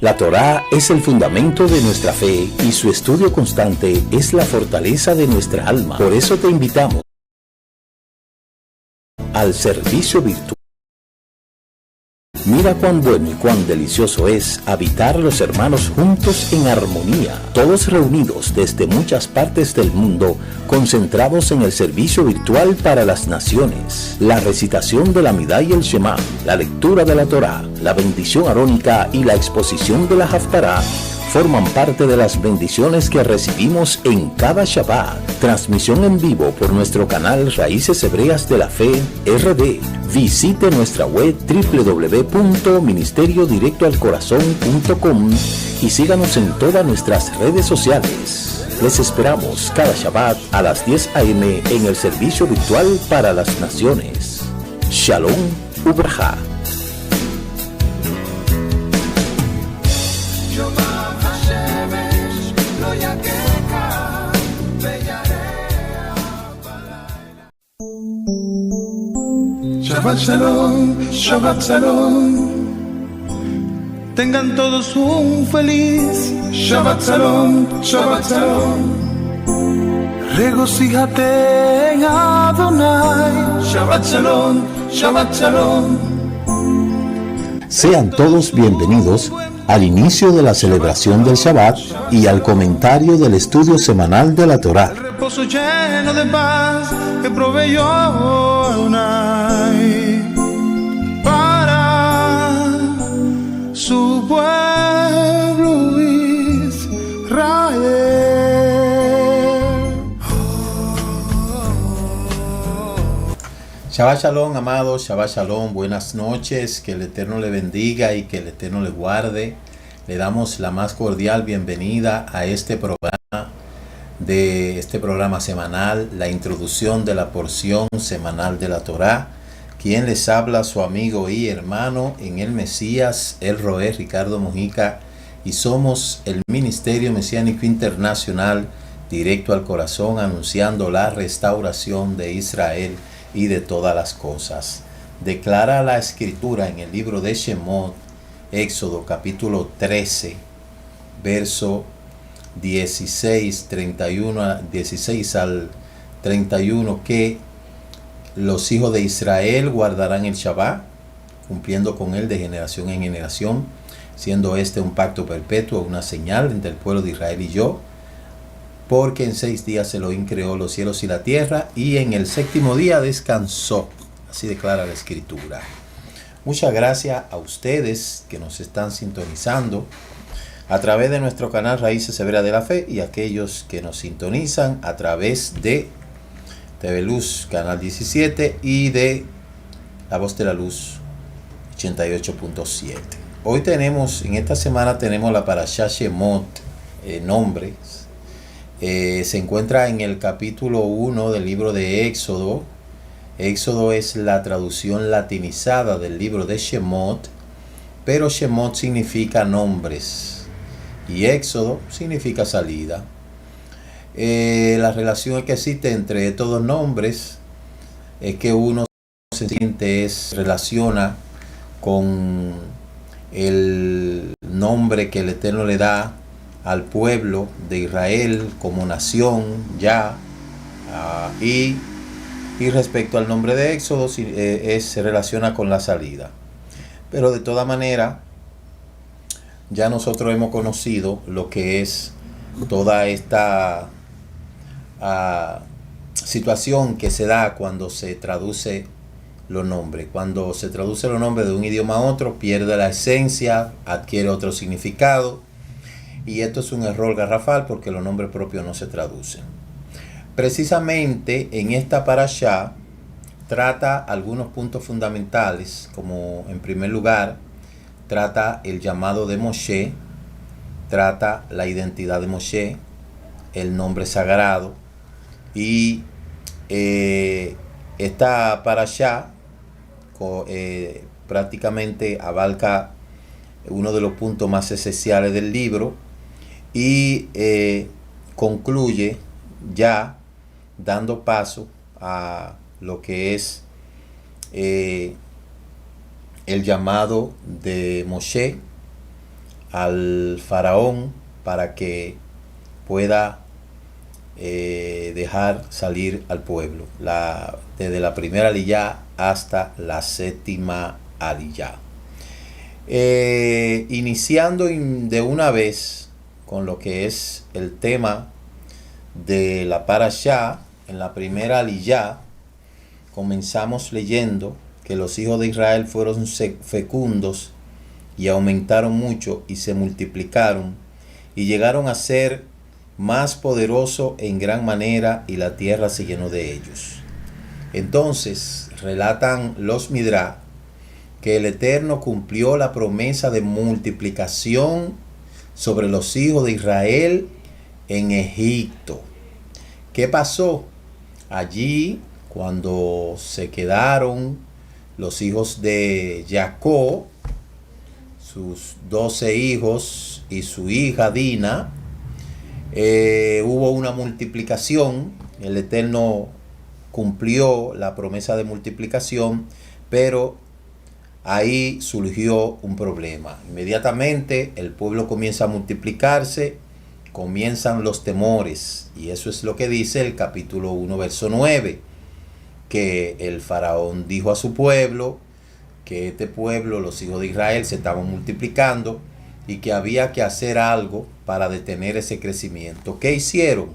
La Torá es el fundamento de nuestra fe y su estudio constante es la fortaleza de nuestra alma. Por eso te invitamos al servicio virtual. Mira cuán bueno y cuán delicioso es habitar los hermanos juntos en armonía, todos reunidos desde muchas partes del mundo, concentrados en el servicio virtual para las naciones, la recitación de la Midá y el Shema, la lectura de la Torá, la bendición arónica y la exposición de la Haftará forman parte de las bendiciones que recibimos en cada Shabbat. Transmisión en vivo por nuestro canal Raíces Hebreas de la Fe RD. Visite nuestra web www.ministeriodirectoalcorazon.com y síganos en todas nuestras redes sociales. Les esperamos cada Shabbat a las 10 a.m. en el servicio virtual para las naciones. Shalom Ubraja. Shabbat Shalom, Shabbat Shalom. Tengan todos un feliz Shabbat Shalom, Shabbat Shalom. Regocíjate en Adonai. Shabbat Shalom, Shabbat Shalom. Sean todos bienvenidos al inicio de la celebración del Shabbat y al comentario del estudio semanal de la Torá. El reposo lleno de paz que proveyó Adonai para su pueblo Israel. Shabbat Shalom, amados, Shabbat Shalom, buenas noches, que el Eterno le bendiga y que el Eterno le guarde. Le damos la más cordial bienvenida a este programa semanal, la introducción de la porción semanal de la Torá. Quien les habla, su amigo y hermano en el Mesías, el Roé Ricardo Mojica, y somos el Ministerio Mesiánico Internacional Directo al Corazón, anunciando la restauración de Israel y de todas las cosas. Declara la Escritura en el libro de Shemot, Éxodo capítulo 13, verso 16 al 31, que los hijos de Israel guardarán el Shabbat, cumpliendo con él de generación en generación, siendo este un pacto perpetuo, una señal entre el pueblo de Israel y yo, porque en 6 días Elohim creó los cielos y la tierra, y en el 7º día descansó. Así declara la Escritura. Muchas gracias a ustedes que nos están sintonizando a través de nuestro canal Raíces Hebreas de la Fe, y aquellos que nos sintonizan a través de TV Luz, canal 17, y de La Voz de la Luz, 88.7. Hoy en esta semana tenemos la Parashá Shemot, nombres. Se encuentra en el capítulo 1 del libro de Éxodo. Éxodo es la traducción latinizada del libro de Shemot, pero Shemot significa nombres y Éxodo significa salida. La relación que existe entre estos nombres es que uno se relaciona con el nombre que el Eterno le da al pueblo de Israel como nación ya, y respecto al nombre de Éxodo se relaciona con la salida. Pero de toda manera ya nosotros hemos conocido lo que es toda esta situación que se da cuando se traduce los nombres. Cuando se traduce los nombres de un idioma a otro, pierde la esencia, adquiere otro significado. Y esto es un error garrafal porque los nombres propios no se traducen. Precisamente en esta parashá trata algunos puntos fundamentales, como en primer lugar trata el llamado de Moshe, trata la identidad de Moshe, el nombre sagrado, y esta parashá prácticamente abarca uno de los puntos más esenciales del libro y concluye ya dando paso a lo que es el llamado de Moshe al faraón para que pueda dejar salir al pueblo, desde la primera aliyá hasta la séptima aliyá. Iniciando de una vez con lo que es el tema de la parashá, en la primera aliyá comenzamos leyendo que los hijos de Israel fueron fecundos y aumentaron mucho y se multiplicaron y llegaron a ser más poderosos en gran manera y la tierra se llenó de ellos. Entonces relatan los Midrash que el Eterno cumplió la promesa de multiplicación sobre los hijos de Israel en Egipto. ¿Qué pasó? Allí, cuando se quedaron los hijos de Jacob, sus 12 hijos y su hija Dina, hubo una multiplicación. El Eterno cumplió la promesa de multiplicación, pero ahí surgió un problema. Inmediatamente el pueblo comienza a multiplicarse, comienzan los temores, y eso es lo que dice el capítulo 1, verso 9, que el faraón dijo a su pueblo que este pueblo, los hijos de Israel, se estaban multiplicando y que había que hacer algo para detener ese crecimiento. ¿Qué hicieron?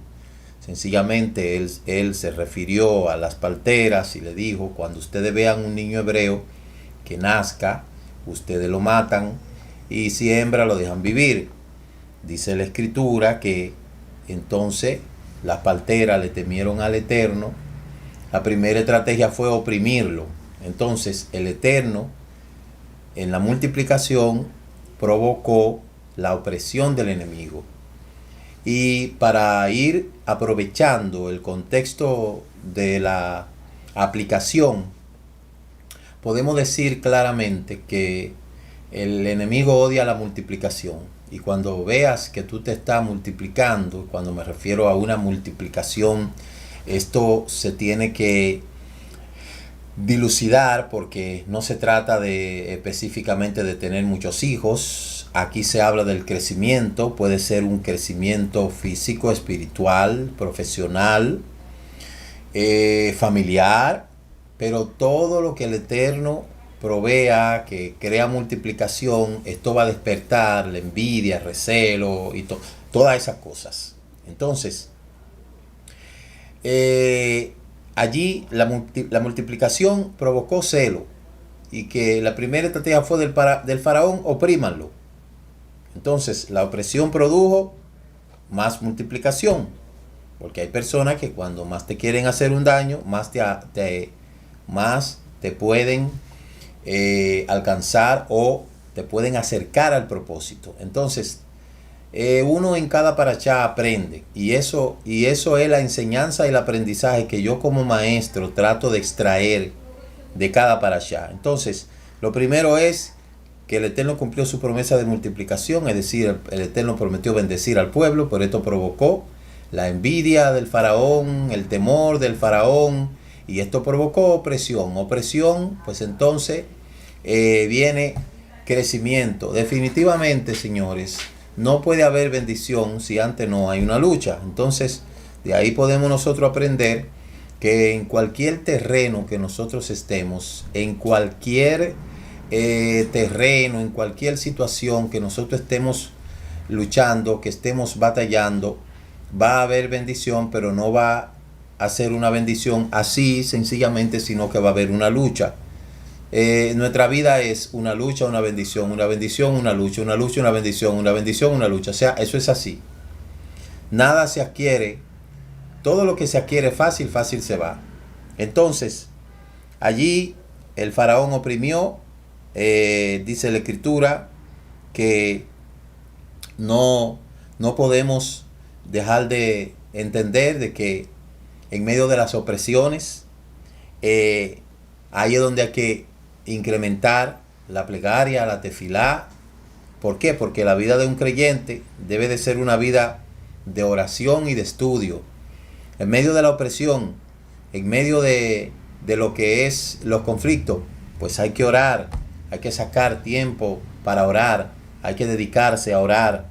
Sencillamente él se refirió a las parteras y le dijo: cuando ustedes vean un niño hebreo que nazca, ustedes lo matan, y si hembra lo dejan vivir. Dice la escritura que entonces las parteras le temieron al Eterno. La primera estrategia fue oprimirlo. Entonces el Eterno, en la multiplicación, provocó la opresión del enemigo. Y para ir aprovechando el contexto de la aplicación, podemos decir claramente que el enemigo odia la multiplicación. Y cuando veas que tú te estás multiplicando, cuando me refiero a una multiplicación, esto se tiene que dilucidar, porque no se trata específicamente de tener muchos hijos. Aquí se habla del crecimiento. Puede ser un crecimiento físico, espiritual, profesional, familiar, pero todo lo que el Eterno provea, que crea multiplicación, esto va a despertar la envidia, el recelo y todas esas cosas. Entonces, allí la multiplicación provocó celo, y que la primera estrategia fue del faraón: oprímanlo. Entonces la opresión produjo más multiplicación, porque hay personas que cuando más te quieren hacer un daño, más te pueden alcanzar o te pueden acercar al propósito. Entonces uno en cada parashá aprende, y eso es la enseñanza y el aprendizaje que yo como maestro trato de extraer de cada parashá. Entonces, lo primero es que el Eterno cumplió su promesa de multiplicación, es decir, el Eterno prometió bendecir al pueblo, pero esto provocó la envidia del faraón, el temor del faraón, y esto provocó opresión, pues entonces viene crecimiento. Definitivamente, señores, no puede haber bendición si antes no hay una lucha. Entonces, de ahí podemos nosotros aprender que en cualquier terreno que nosotros estemos, en cualquier terreno, en cualquier situación que nosotros estemos luchando, que estemos batallando, va a haber bendición, pero no va a ser una bendición así sencillamente, sino que va a haber una lucha. Nuestra vida es una lucha, una bendición, una lucha, una bendición, una lucha. O sea, eso es así. Nada se adquiere. Todo lo que se adquiere fácil se va. Entonces, allí el faraón oprimió. Dice la escritura que no podemos dejar de entender de que en medio de las opresiones, ahí es donde hay que incrementar la plegaria, la tefilá. ¿Por qué? Porque la vida de un creyente debe de ser una vida de oración y de estudio. En medio de la opresión, en medio de lo que es los conflictos, pues hay que orar, hay que sacar tiempo para orar, hay que dedicarse a orar,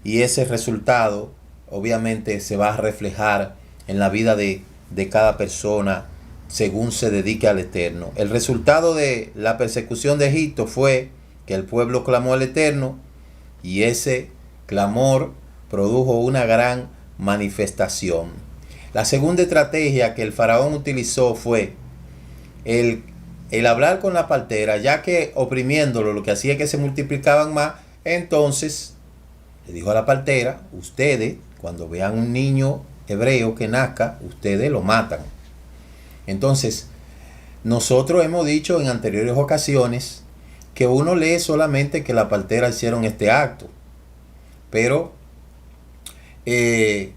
y ese resultado obviamente se va a reflejar en la vida de cada persona según se dedique al Eterno. El resultado de la persecución de Egipto fue que el pueblo clamó al Eterno, y ese clamor produjo una gran manifestación. La segunda estrategia que el faraón utilizó fue el hablar con la partera, ya que oprimiéndolo lo que hacía es que se multiplicaban más. Entonces le dijo a la partera: ustedes, cuando vean un niño hebreo que nazca, ustedes lo matan. Entonces, nosotros hemos dicho en anteriores ocasiones que uno lee solamente que la partera hicieron este acto, pero el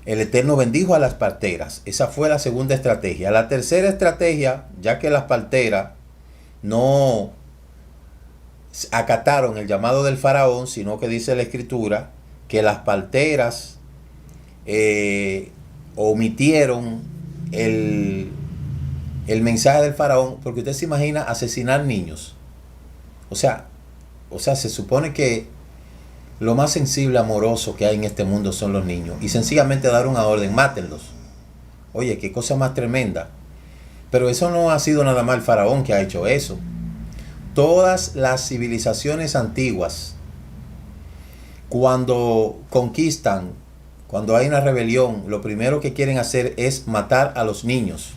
Eterno bendijo a las parteras. Esa fue la segunda estrategia. La tercera estrategia, ya que las parteras no acataron el llamado del faraón, sino que dice la escritura que las parteras omitieron el mensaje del faraón, porque usted se imagina asesinar niños. O sea, se supone que lo más sensible, amoroso que hay en este mundo son los niños, y sencillamente dar una orden: mátenlos. Oye, qué cosa más tremenda. Pero eso no ha sido nada más el faraón que ha hecho eso. Todas las civilizaciones antiguas, cuando conquistan, cuando hay una rebelión, lo primero que quieren hacer es matar a los niños,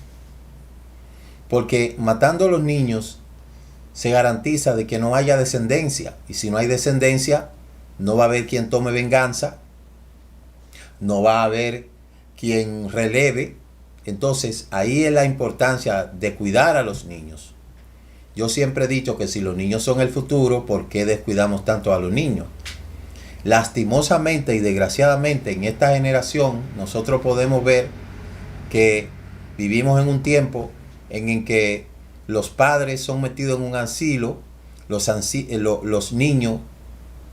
porque matando a los niños se garantiza de que no haya descendencia, y si no hay descendencia, no va a haber quien tome venganza, no va a haber quien releve. Entonces ahí es la importancia de cuidar a los niños. Yo siempre he dicho que si los niños son el futuro, ¿por qué descuidamos tanto a los niños? Lastimosamente y desgraciadamente en esta generación nosotros podemos ver que vivimos en un tiempo en que los padres son metidos en un asilo, los niños,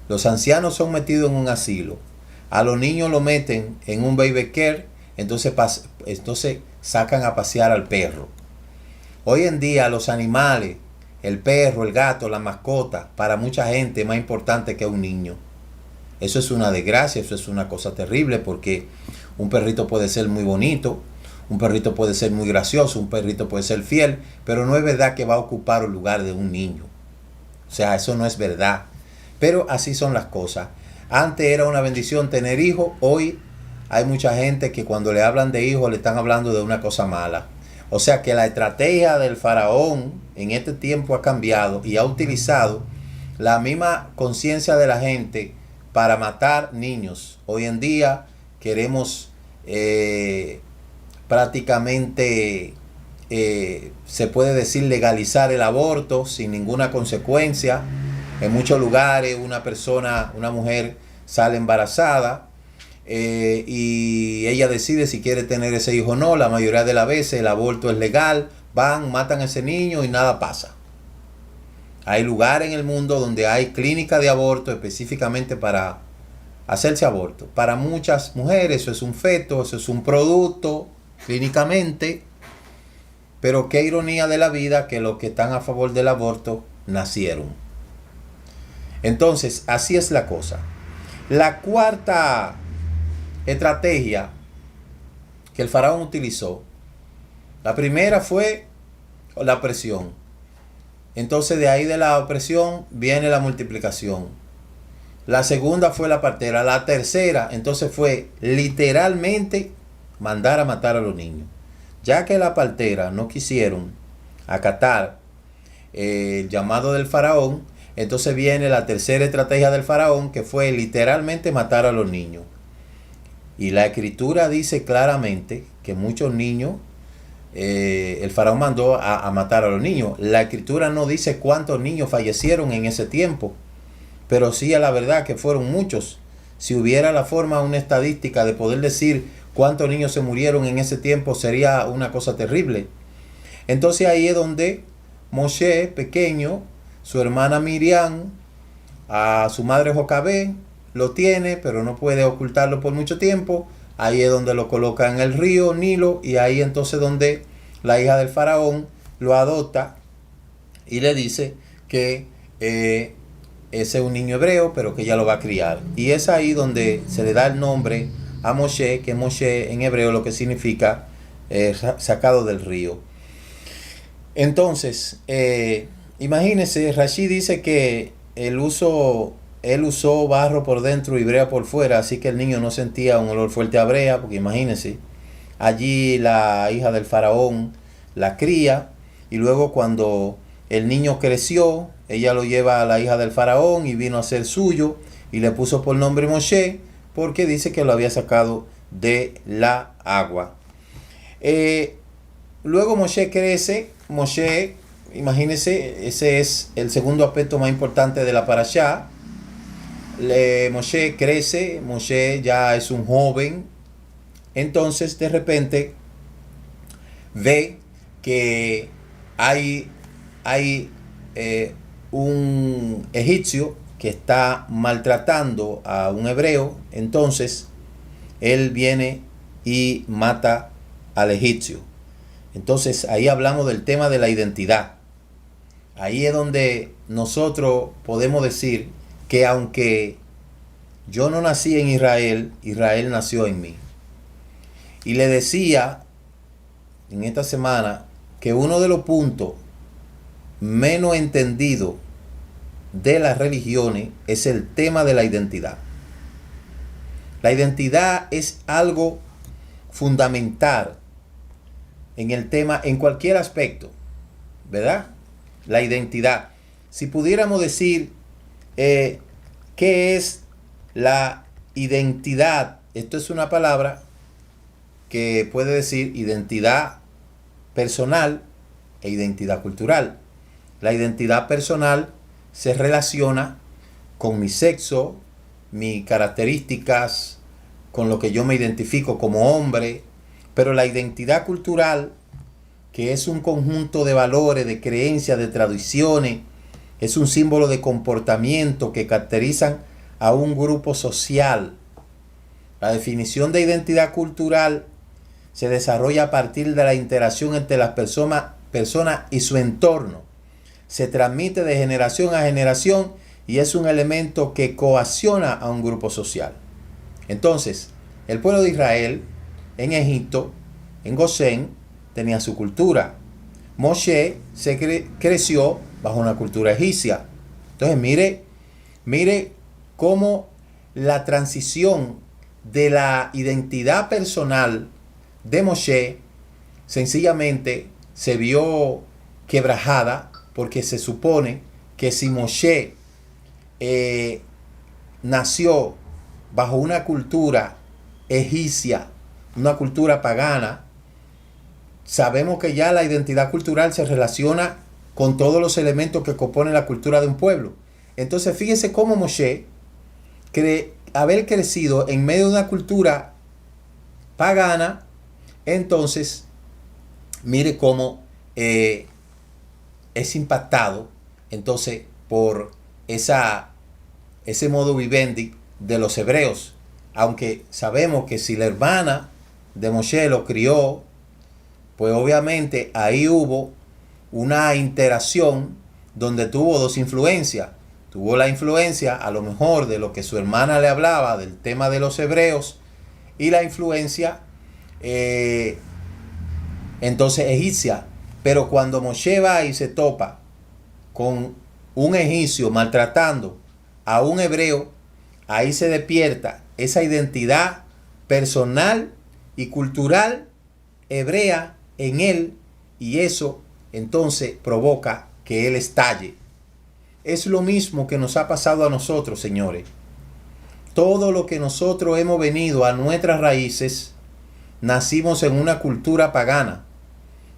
los ancianos son metidos en un asilo, a los niños lo meten en un baby care, entonces sacan a pasear al perro. Hoy en día los animales, el perro, el gato, la mascota, para mucha gente es más importante que un niño. Eso es una desgracia, eso es una cosa terrible, porque un perrito puede ser muy bonito, un perrito puede ser muy gracioso, un perrito puede ser fiel, pero no es verdad que va a ocupar el lugar de un niño. O sea, eso no es verdad. Pero así son las cosas. Antes era una bendición tener hijos, hoy hay mucha gente que cuando le hablan de hijos le están hablando de una cosa mala. O sea que la estrategia del faraón en este tiempo ha cambiado y ha utilizado la misma conciencia de la gente para matar niños. Hoy en día queremos prácticamente, se puede decir, legalizar el aborto sin ninguna consecuencia. En muchos lugares una mujer sale embarazada y ella decide si quiere tener ese hijo o no. La mayoría de las veces el aborto es legal, van, matan a ese niño y nada pasa. Hay lugares en el mundo donde hay clínicas de aborto específicamente para hacerse aborto. Para muchas mujeres eso es un feto, eso es un producto clínicamente, pero qué ironía de la vida que los que están a favor del aborto nacieron. Entonces, así es la cosa. La cuarta estrategia que el faraón utilizó, la primera fue la opresión. Entonces de ahí de la opresión viene la multiplicación. La segunda fue la partera. La tercera entonces fue literalmente mandar a matar a los niños. Ya que la partera no quisieron acatar el llamado del faraón, entonces viene la tercera estrategia del faraón, que fue literalmente matar a los niños. Y la escritura dice claramente que muchos niños, el faraón mandó a matar a los niños. La escritura no dice cuántos niños fallecieron en ese tiempo, pero sí a la verdad que fueron muchos. Si hubiera la forma, una estadística de poder decir cuántos niños se murieron en ese tiempo, sería una cosa terrible. Entonces ahí es donde Moshe, pequeño, su hermana Miriam, a su madre Jocabé, lo tiene, pero no puede ocultarlo por mucho tiempo. Ahí es donde lo coloca en el río Nilo, y ahí entonces donde la hija del faraón lo adopta y le dice que ese es un niño hebreo, pero que ella lo va a criar. Y es ahí donde se le da el nombre a Moshe, que Moshe en hebreo lo que significa sacado del río. Entonces, imagínense, Rashi dice que él usó barro por dentro y brea por fuera, así que el niño no sentía un olor fuerte a brea, porque imagínense, allí la hija del faraón la cría, y luego cuando el niño creció, ella lo lleva a la hija del faraón y vino a ser suyo, y le puso por nombre Moshe, porque dice que lo había sacado de la agua. Luego Moshe crece. Moshe, imagínense, ese es el segundo aspecto más importante de la parashá. Moshe crece, Moshe ya es un joven. Entonces de repente ve que hay un egipcio que está maltratando a un hebreo. Entonces él viene y mata al egipcio. Entonces ahí hablamos del tema de la identidad. Ahí es donde nosotros podemos decir que aunque yo no nací en Israel, Israel nació en mí. Y le decía en esta semana que uno de los puntos menos entendidos de las religiones es el tema de la identidad. La identidad es algo fundamental en el tema, en cualquier aspecto, ¿verdad? La identidad. Si pudiéramos decir qué es la identidad, esto es una palabra que puede decir identidad personal e identidad cultural. La identidad personal se relaciona con mi sexo, mis características, con lo que yo me identifico como hombre, pero la identidad cultural, que es un conjunto de valores, de creencias, de tradiciones, es un símbolo de comportamiento que caracterizan a un grupo social. La definición de identidad cultural se desarrolla a partir de la interacción entre las personas y su entorno. Se transmite de generación a generación y es un elemento que coacciona a un grupo social. Entonces, el pueblo de Israel en Egipto, en Gosén, tenía su cultura. Moshe creció bajo una cultura egipcia. Entonces mire cómo la transición de la identidad personal de Moshe sencillamente se vio quebrajada, porque se supone que si Moshe nació bajo una cultura egipcia, una cultura pagana, sabemos que ya la identidad cultural se relaciona con todos los elementos que componen la cultura de un pueblo. Entonces fíjese cómo Moshe, haber crecido en medio de una cultura pagana, entonces mire cómo es impactado entonces por ese modo vivendi de los hebreos. Aunque sabemos que si la hermana de Moshe lo crió, pues obviamente ahí hubo una interacción donde tuvo dos influencias. Tuvo la influencia a lo mejor de lo que su hermana le hablaba del tema de los hebreos, y la influencia entonces egipcia. Pero cuando Moshe va y se topa con un egipcio maltratando a un hebreo, ahí se despierta esa identidad personal y cultural hebrea en él, y eso entonces provoca que él estalle. Es lo mismo que nos ha pasado a nosotros, señores. Todo lo que nosotros hemos venido a nuestras raíces, nacimos en una cultura pagana.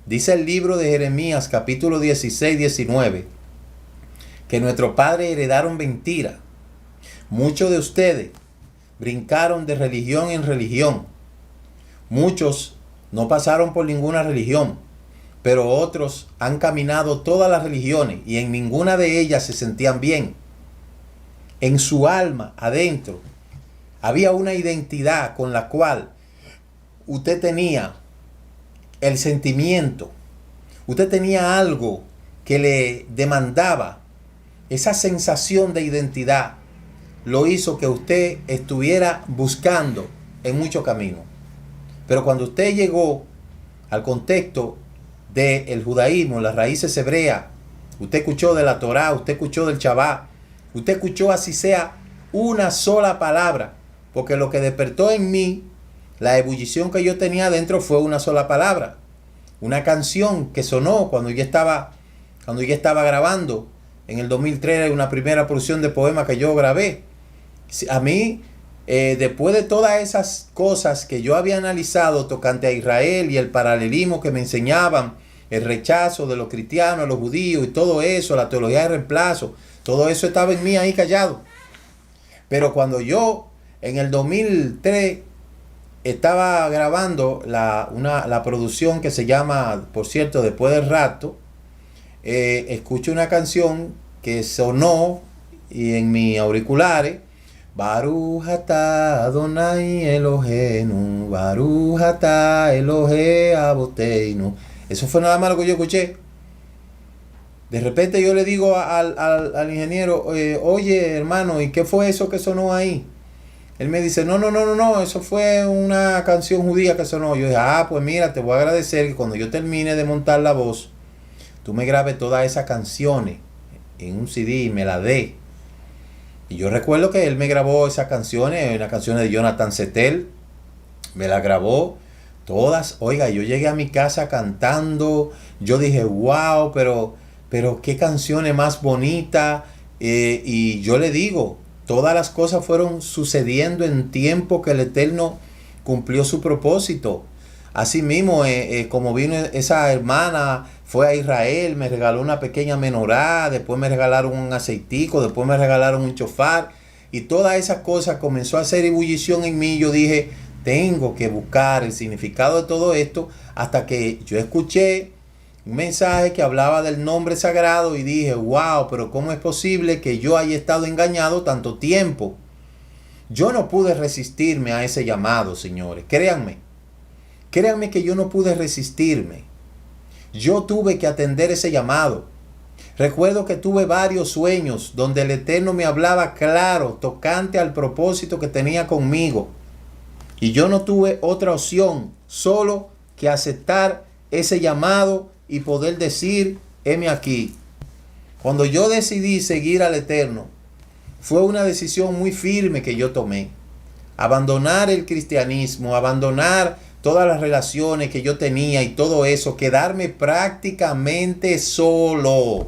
Dice el libro de Jeremías, capítulo 16, 19, que nuestros padres heredaron mentira. Muchos de ustedes brincaron de religión en religión. Muchos no pasaron por ninguna religión, pero otros han caminado todas las religiones y en ninguna de ellas se sentían bien. En su alma, adentro, había una identidad con la cual usted tenía el sentimiento, usted tenía algo que le demandaba esa sensación de identidad lo hizo que usted estuviera buscando en muchos caminos. Pero cuando usted llegó al contexto del judaísmo, las raíces hebreas, usted escuchó de la Torá, usted escuchó del Shabbat, usted escuchó así sea una sola palabra, porque lo que despertó en mí, la ebullición que yo tenía dentro fue una sola palabra. Una canción que sonó cuando yo estaba grabando en el 2003, una primera producción de poema que yo grabé. A mí, después de todas esas cosas que yo había analizado tocante a Israel y el paralelismo que me enseñaban, el rechazo de los cristianos, los judíos y todo eso, la teología de reemplazo, todo eso estaba en mí ahí callado. Pero cuando yo en el 2003 estaba grabando la producción que se llama, por cierto, Después del Rapto, escucho una canción que sonó y en mis auriculares, Baruch atah Adonai Eloheinu, Baruch atah Elohe Aboteinu. Eso fue nada más lo que yo escuché. De repente yo le digo al ingeniero, oye hermano, ¿y qué fue eso que sonó ahí? Él me dice, no, eso fue una canción judía que sonó. Yo dije, pues mira, te voy a agradecer que cuando yo termine de montar la voz, tú me grabes todas esas canciones en un CD y me la dé. Y yo recuerdo que él me grabó esas canciones, una canción de Jonathan Settel, me la grabó todas. Oiga, yo llegué a mi casa cantando, yo dije, wow, pero qué canciones más bonitas. Y yo le digo, todas las cosas fueron sucediendo en tiempo que el Eterno cumplió su propósito. Así mismo, como vino esa hermana, fue a Israel, me regaló una pequeña menorá, después me regalaron un aceitico, después me regalaron un chofar, y todas esas cosas comenzó a hacer ebullición en mí. Yo dije, tengo que buscar el significado de todo esto, hasta que yo escuché un mensaje que hablaba del nombre sagrado y dije, wow, pero ¿cómo es posible que yo haya estado engañado tanto tiempo? Yo no pude resistirme a ese llamado, señores. Créanme que yo no pude resistirme. Yo tuve que atender ese llamado. Recuerdo que tuve varios sueños donde el Eterno me hablaba claro, tocante al propósito que tenía conmigo. Y yo no tuve otra opción, solo que aceptar ese llamado y poder decir, heme aquí. Cuando yo decidí seguir al Eterno, fue una decisión muy firme que yo tomé. Abandonar el cristianismo, abandonar todas las relaciones que yo tenía y todo eso, quedarme prácticamente solo.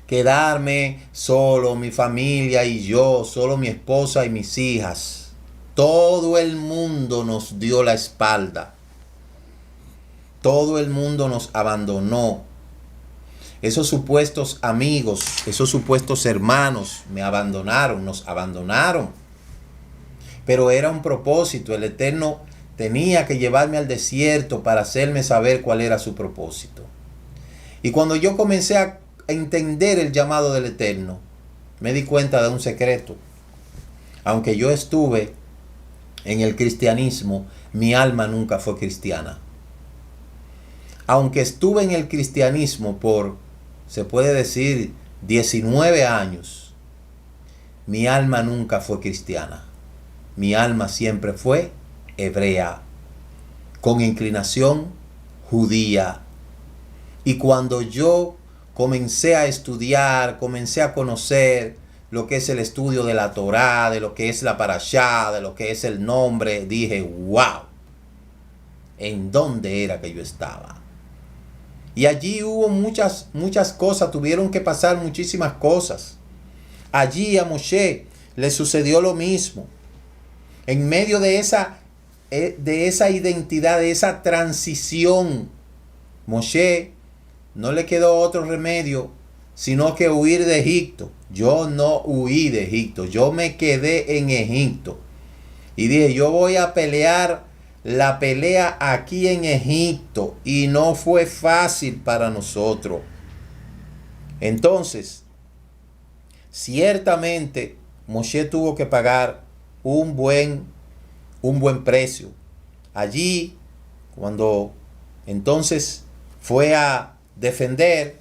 Quedarme solo, mi familia y yo, solo mi esposa y mis hijas. Todo el mundo nos dio la espalda. Todo el mundo nos abandonó. Esos supuestos amigos, esos supuestos hermanos me abandonaron, nos abandonaron. Pero era un propósito. El Eterno tenía que llevarme al desierto para hacerme saber cuál era su propósito. Y cuando yo comencé a entender el llamado del Eterno, me di cuenta de un secreto. Aunque yo estuve en el cristianismo, mi alma nunca fue cristiana. Aunque estuve en el cristianismo por, se puede decir, 19 años, mi alma nunca fue cristiana. Mi alma siempre fue hebrea, con inclinación judía. Y cuando yo comencé a estudiar, comencé a conocer lo que es el estudio de la Torá, de lo que es la Parashá, de lo que es el nombre, dije, wow, ¿en dónde era que yo estaba? Y allí hubo muchas cosas, tuvieron que pasar muchísimas cosas. Allí a Moshe le sucedió lo mismo. En medio de esa identidad, de esa transición, Moshe no le quedó otro remedio sino que huir de Egipto. Yo no huí de Egipto, yo me quedé en Egipto. Y dije, yo voy a pelear la pelea aquí en Egipto. Y no fue fácil para nosotros. Entonces, ciertamente, Moshe tuvo que pagar un buen precio. Allí, cuando entonces fue a defender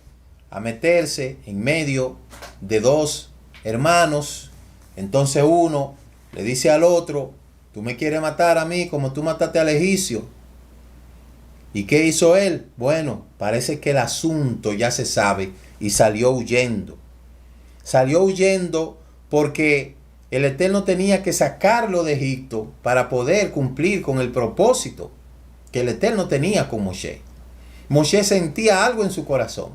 a meterse en medio de dos hermanos. Entonces uno le dice al otro: tú me quieres matar a mí como tú mataste al egipcio. ¿Y qué hizo él? Bueno, parece que el asunto ya se sabe y salió huyendo. Salió huyendo porque el Eterno tenía que sacarlo de Egipto para poder cumplir con el propósito que el Eterno tenía con Moshe. Moshe sentía algo en su corazón.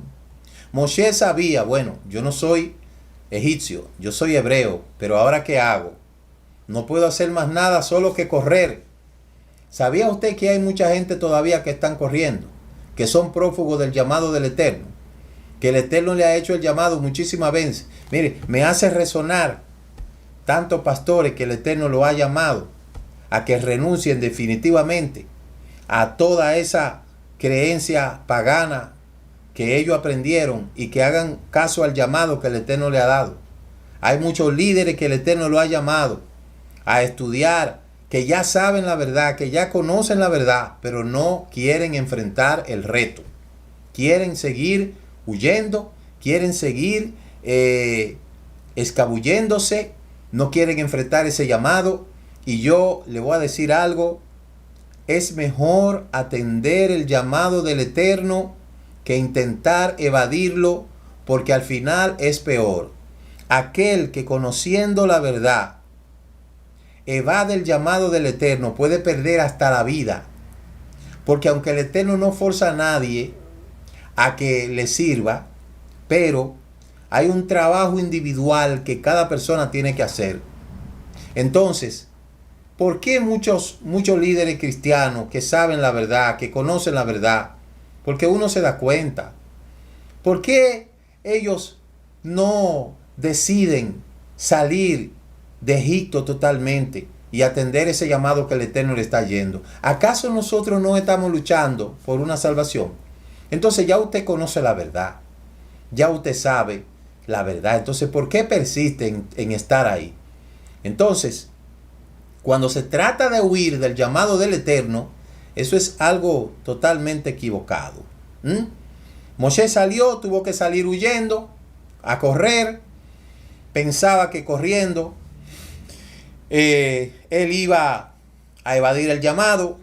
Moshe sabía: bueno, yo no soy egipcio, yo soy hebreo, pero ahora ¿qué hago? No puedo hacer más nada solo que correr. ¿Sabía usted que hay mucha gente todavía que están corriendo, que son prófugos del llamado del Eterno? Que el Eterno le ha hecho el llamado muchísimas veces. Mire, me hace resonar tantos pastores que el Eterno lo ha llamado a que renuncien definitivamente a toda esa creencia pagana que ellos aprendieron y que hagan caso al llamado que el Eterno le ha dado. Hay muchos líderes que el Eterno lo ha llamado a estudiar, que ya saben la verdad, que ya conocen la verdad, pero no quieren enfrentar el reto. Quieren seguir huyendo, quieren seguir escabulléndose, no quieren enfrentar ese llamado. Y yo le voy a decir algo: es mejor atender el llamado del Eterno que intentar evadirlo, porque al final es peor. Aquel que, conociendo la verdad, evade el llamado del Eterno puede perder hasta la vida, porque aunque el Eterno no forza a nadie a que le sirva, pero hay un trabajo individual que cada persona tiene que hacer. Entonces, ¿por qué muchos líderes cristianos que saben la verdad, que conocen la verdad? Porque uno se da cuenta. ¿Por qué ellos no deciden salir de Egipto totalmente y atender ese llamado que el Eterno le está yendo? ¿Acaso nosotros no estamos luchando por una salvación? Entonces ya usted conoce la verdad, ya usted sabe la verdad. Entonces, ¿por qué persisten en estar ahí? Entonces, cuando se trata de huir del llamado del Eterno, eso es algo totalmente equivocado. Moshe salió, tuvo que salir huyendo, a correr. Pensaba que corriendo él iba a evadir el llamado.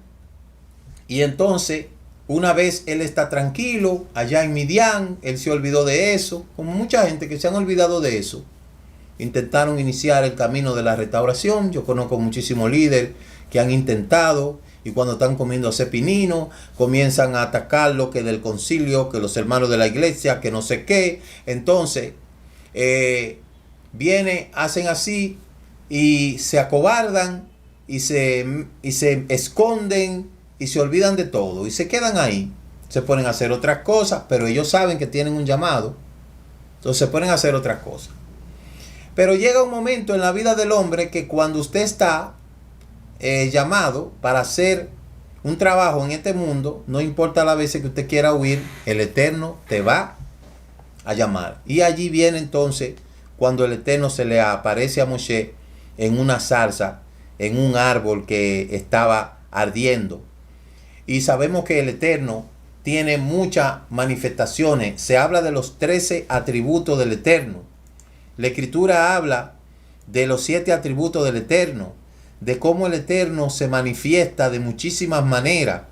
Y entonces, una vez él está tranquilo allá en Midian, él se olvidó de eso, como mucha gente que se han olvidado de eso. Intentaron iniciar el camino de la restauración. Yo conozco muchísimos líderes que han intentado, y cuando están comiendo cepinino, comienzan a atacar lo que del concilio, que los hermanos de la iglesia, que no sé qué. Entonces, hacen así, y se acobardan, y se esconden, y se olvidan de todo, y se quedan ahí. Se ponen a hacer otras cosas, pero ellos saben que tienen un llamado. Entonces se ponen a hacer otras cosas. Pero llega un momento en la vida del hombre que cuando usted está llamado para hacer un trabajo en este mundo, no importa las veces que usted quiera huir, el Eterno te va a llamar. Y allí viene entonces cuando el Eterno se le aparece a Moshe en una zarza, en un árbol que estaba ardiendo. Y sabemos que el Eterno tiene muchas manifestaciones. Se habla de los 13 atributos del Eterno. La Escritura habla de los 7 atributos del Eterno, de cómo el Eterno se manifiesta de muchísimas maneras.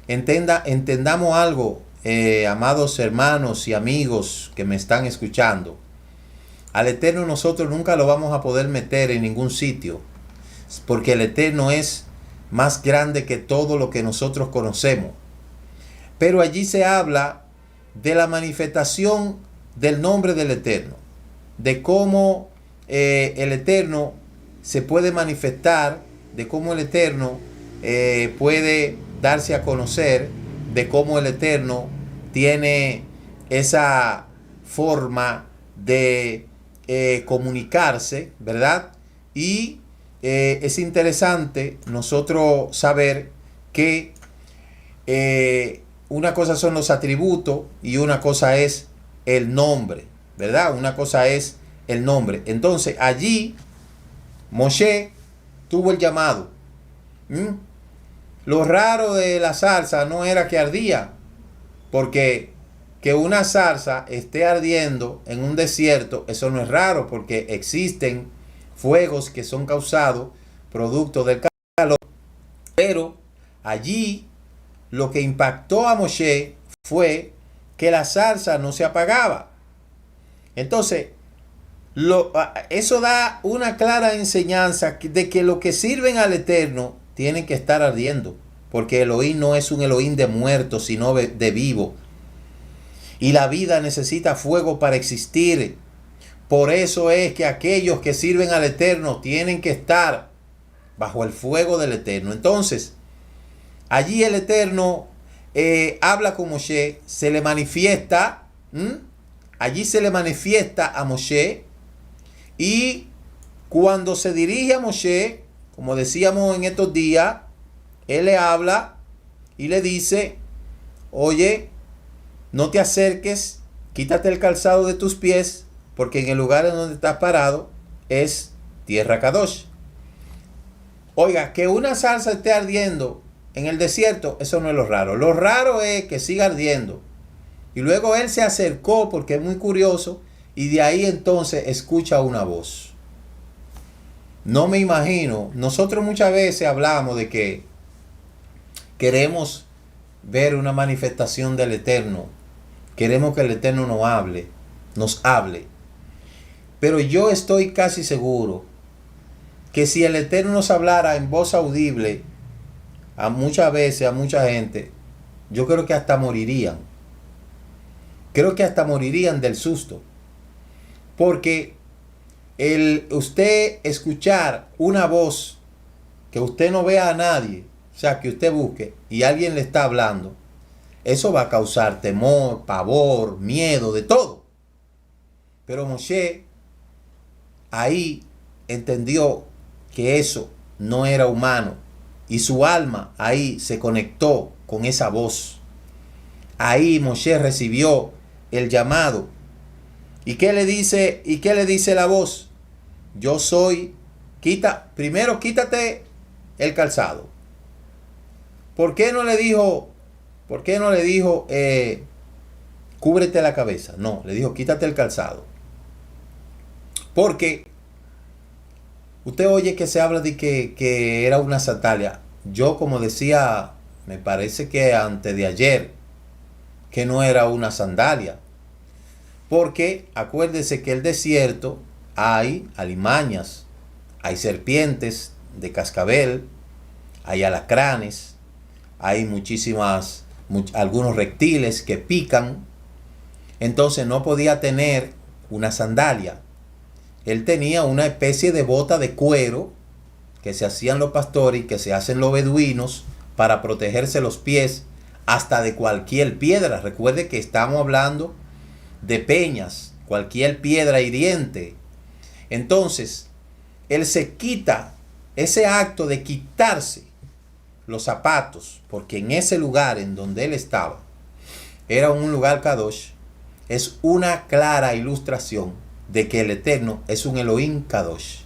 Entendamos algo, amados hermanos y amigos que me están escuchando. Al Eterno nosotros nunca lo vamos a poder meter en ningún sitio, porque el Eterno es más grande que todo lo que nosotros conocemos. Pero allí se habla de la manifestación del nombre del Eterno, de cómo el Eterno se puede manifestar, de cómo el Eterno puede darse a conocer, de cómo el Eterno tiene esa forma de comunicarse, ¿verdad? Y es interesante nosotros saber que una cosa son los atributos y una cosa es el nombre, ¿verdad? Una cosa es el nombre. Entonces allí Moshe tuvo el llamado. Lo raro de la zarza no era que ardía, porque que una zarza esté ardiendo en un desierto, eso no es raro, porque existen fuegos que son causados producto del calor. Pero allí lo que impactó a Moshe fue que la zarza no se apagaba. Entonces, eso da una clara enseñanza de que lo que sirven al Eterno tienen que estar ardiendo, porque Elohim no es un Elohim de muertos, sino de vivo. Y la vida necesita fuego para existir. Por eso es que aquellos que sirven al Eterno tienen que estar bajo el fuego del Eterno. Entonces, allí el Eterno habla con Moshe, se le manifiesta, allí se le manifiesta a Moshe, y cuando se dirige a Moshe, como decíamos en estos días, él le habla y le dice: oye, no te acerques, quítate el calzado de tus pies, porque en el lugar en donde estás parado es tierra Kadosh. Oiga, que una zarza esté ardiendo en el desierto, eso no es lo raro. Lo raro es que siga ardiendo. Y luego él se acercó, porque es muy curioso, y de ahí entonces escucha una voz. No me imagino, nosotros muchas veces hablamos de que queremos ver una manifestación del Eterno. Queremos que el Eterno nos hable. Pero yo estoy casi seguro que si el Eterno nos hablara en voz audible, muchas veces a mucha gente, yo creo que hasta morirían. Creo que hasta morirían del susto. Porque usted escuchar una voz que usted no vea a nadie, o sea, que usted busque y alguien le está hablando, eso va a causar temor, pavor, miedo, de todo. Pero Moshe ahí entendió que eso no era humano, y su alma ahí se conectó con esa voz. Ahí Moshe recibió el llamado. ¿Y qué le dice? ¿Y qué le dice la voz? Yo soy, primero quítate el calzado. ¿Por qué no le dijo, cúbrete la cabeza? No, le dijo, quítate el calzado. Porque usted oye que se habla de que era una sandalia. Yo, como decía, me parece que antes de ayer, que no era una sandalia. Porque acuérdese que el desierto hay alimañas, hay serpientes de cascabel, hay alacranes, hay algunos reptiles que pican. Entonces no podía tener una sandalia. Él tenía una especie de bota de cuero que se hacían los pastores y que se hacen los beduinos para protegerse los pies hasta de cualquier piedra. Recuerde que estamos hablando de peñas, cualquier piedra hiriente. Entonces, él se quita, ese acto de quitarse los zapatos, porque en ese lugar en donde él estaba era un lugar Kadosh, es una clara ilustración de que el Eterno es un Elohim Kadosh.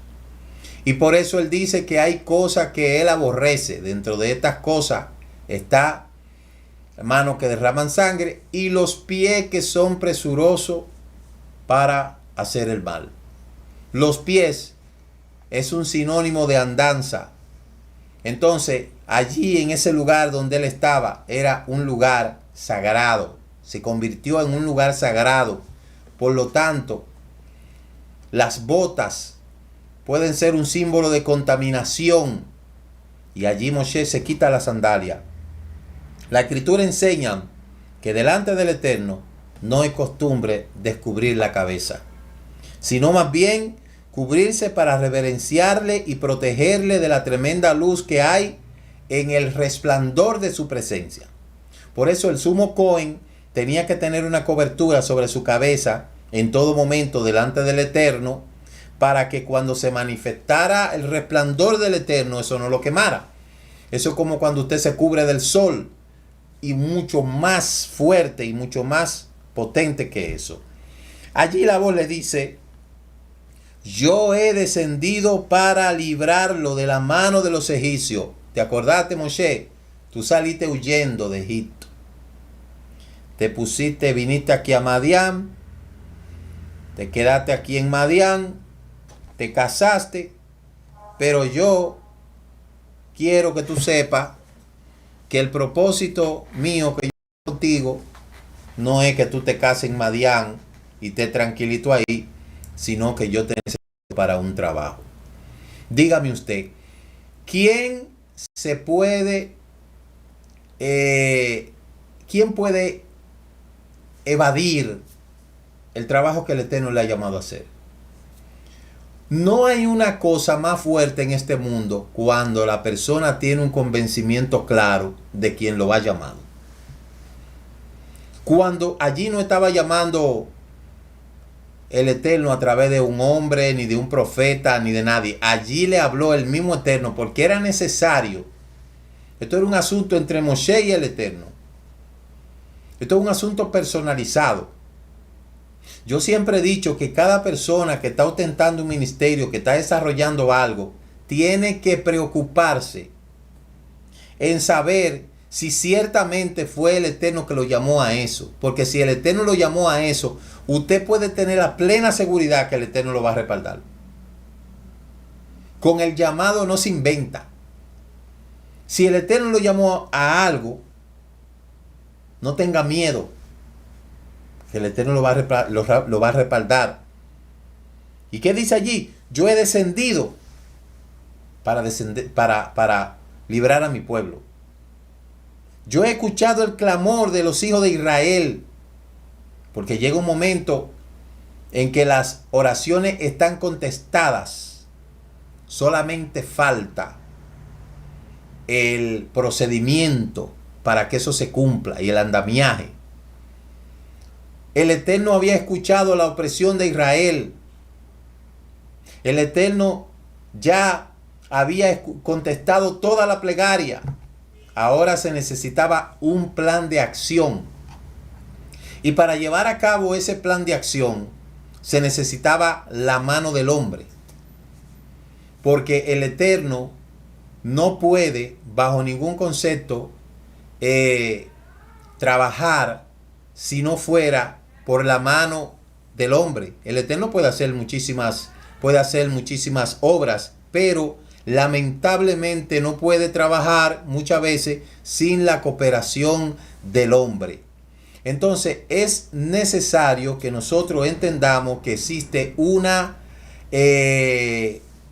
Y por eso él dice que hay cosas que él aborrece. Dentro de estas cosas está manos que derraman sangre y los pies que son presurosos para hacer el mal. Los pies es un sinónimo de andanza. Entonces, allí en ese lugar donde él estaba, era un lugar sagrado. Se convirtió en un lugar sagrado. Por lo tanto, las botas pueden ser un símbolo de contaminación. Y allí Moshe se quita la sandalia. La Escritura enseña que delante del Eterno no es costumbre descubrir la cabeza, sino más bien cubrirse para reverenciarle y protegerle de la tremenda luz que hay en el resplandor de su presencia. Por eso el sumo Cohen tenía que tener una cobertura sobre su cabeza en todo momento delante del Eterno, para que cuando se manifestara el resplandor del Eterno, eso no lo quemara. Eso es como cuando usted se cubre del sol, y mucho más fuerte y mucho más potente que eso. Allí la voz le dice: yo he descendido para librarlo de la mano de los egipcios. ¿Te acordaste, Moshe? Tú saliste huyendo de Egipto. viniste aquí a Madián, te quedaste aquí en Madián, te casaste, pero yo quiero que tú sepas que el propósito mío que yo tengo contigo no es que tú te cases en Madián y estés tranquilito ahí, sino que yo te necesito para un trabajo. Dígame usted, ¿quién puede evadir el trabajo que el Eterno le ha llamado a hacer? No hay una cosa más fuerte en este mundo cuando la persona tiene un convencimiento claro de quien lo ha llamado. Cuando allí no estaba llamando el Eterno a través de un hombre, ni de un profeta, ni de nadie. Allí le habló el mismo Eterno porque era necesario. Esto era un asunto entre Moshe y el Eterno. Esto es un asunto personalizado. Yo siempre he dicho que cada persona que está ostentando un ministerio, que está desarrollando algo, tiene que preocuparse en saber si ciertamente fue el Eterno que lo llamó a eso. Porque si el Eterno lo llamó a eso, usted puede tener la plena seguridad que el Eterno lo va a respaldar. Con el llamado no se inventa. Si el Eterno lo llamó a algo, no tenga miedo, que el Eterno lo va a respaldar. ¿Y qué dice allí? Yo he descendido para librar a mi pueblo. Yo he escuchado el clamor de los hijos de Israel, porque llega un momento en que las oraciones están contestadas. Solamente falta el procedimiento para que eso se cumpla y el andamiaje. El Eterno había escuchado la opresión de Israel. El Eterno ya había contestado toda la plegaria. Ahora se necesitaba un plan de acción. Y para llevar a cabo ese plan de acción se necesitaba la mano del hombre. Porque el Eterno no puede, bajo ningún concepto, trabajar si no fuera por la mano del hombre. El Eterno puede hacer muchísimas obras, pero lamentablemente no puede trabajar muchas veces sin la cooperación del hombre. Entonces es necesario que nosotros entendamos que existe una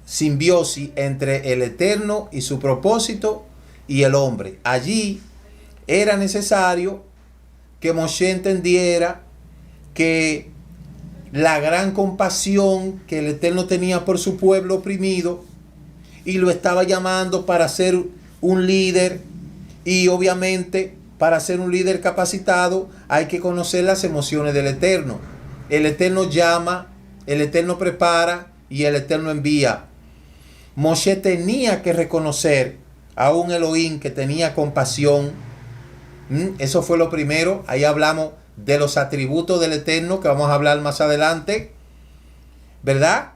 simbiosis entre el Eterno y su propósito y el hombre. Allí era necesario que Moshe entendiera que la gran compasión que el Eterno tenía por su pueblo oprimido y lo estaba llamando para ser un líder, y obviamente para ser un líder capacitado hay que conocer las emociones del Eterno. El Eterno llama, el Eterno prepara y el Eterno envía. Moshe tenía que reconocer a un Elohim que tenía compasión. Eso fue lo primero. Ahí hablamos de los atributos del Eterno, que vamos a hablar más adelante, ¿verdad?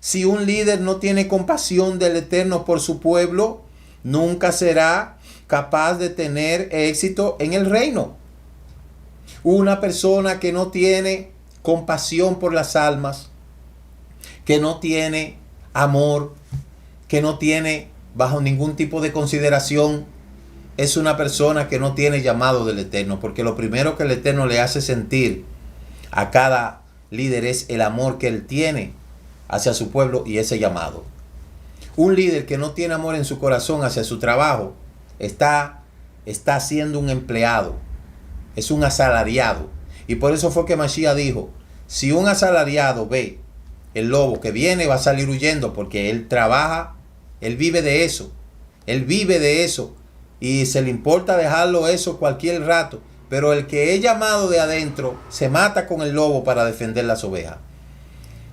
Si un líder no tiene compasión del Eterno por su pueblo, nunca será capaz de tener éxito en el reino. Una persona que no tiene compasión por las almas, que no tiene amor, que no tiene bajo ningún tipo de consideración, es una persona que no tiene llamado del Eterno, porque lo primero que el Eterno le hace sentir a cada líder es el amor que él tiene hacia su pueblo y ese llamado. Un líder que no tiene amor en su corazón hacia su trabajo está siendo un empleado, es un asalariado. Y por eso fue que Mashiach dijo, si un asalariado ve el lobo que viene, va a salir huyendo, porque él trabaja, él vive de eso, y se le importa dejarlo eso cualquier rato. Pero el que es llamado de adentro se mata con el lobo para defender las ovejas.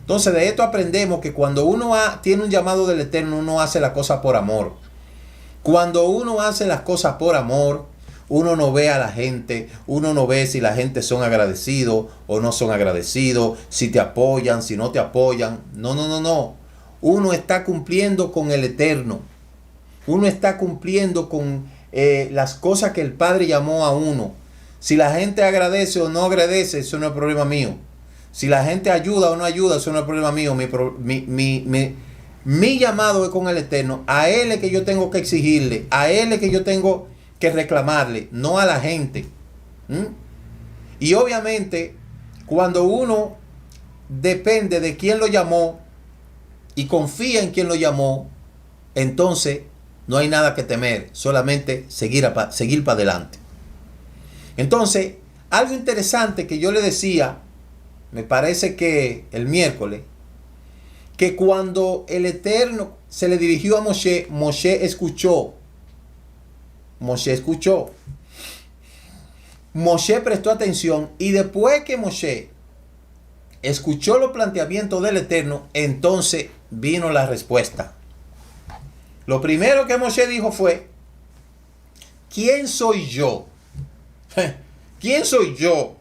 Entonces de esto aprendemos que cuando uno tiene un llamado del Eterno, uno hace las cosas por amor. Cuando uno hace las cosas por amor, uno no ve a la gente, uno no ve si la gente son agradecidos o no son agradecidos, si te apoyan, si no te apoyan. No. Uno está cumpliendo con el Eterno. Uno está cumpliendo con las cosas que el Padre llamó a uno. Si la gente agradece o no agradece, eso no es problema mío. Si la gente ayuda o no ayuda, eso no es problema mío. Mi llamado es con el Eterno. A Él es que yo tengo que exigirle. A Él es que yo tengo que reclamarle, no a la gente. Y obviamente, cuando uno depende de quién lo llamó y confía en quien lo llamó, entonces no hay nada que temer, solamente seguir para adelante. Entonces, algo interesante que yo le decía, me parece que el miércoles, que cuando el Eterno se le dirigió a Moshe, Moshe escuchó. Moshe prestó atención, y después que Moshe escuchó los planteamientos del Eterno, entonces vino la respuesta. Lo primero que Moshe dijo fue: ¿quién soy yo? ¿Quién soy yo?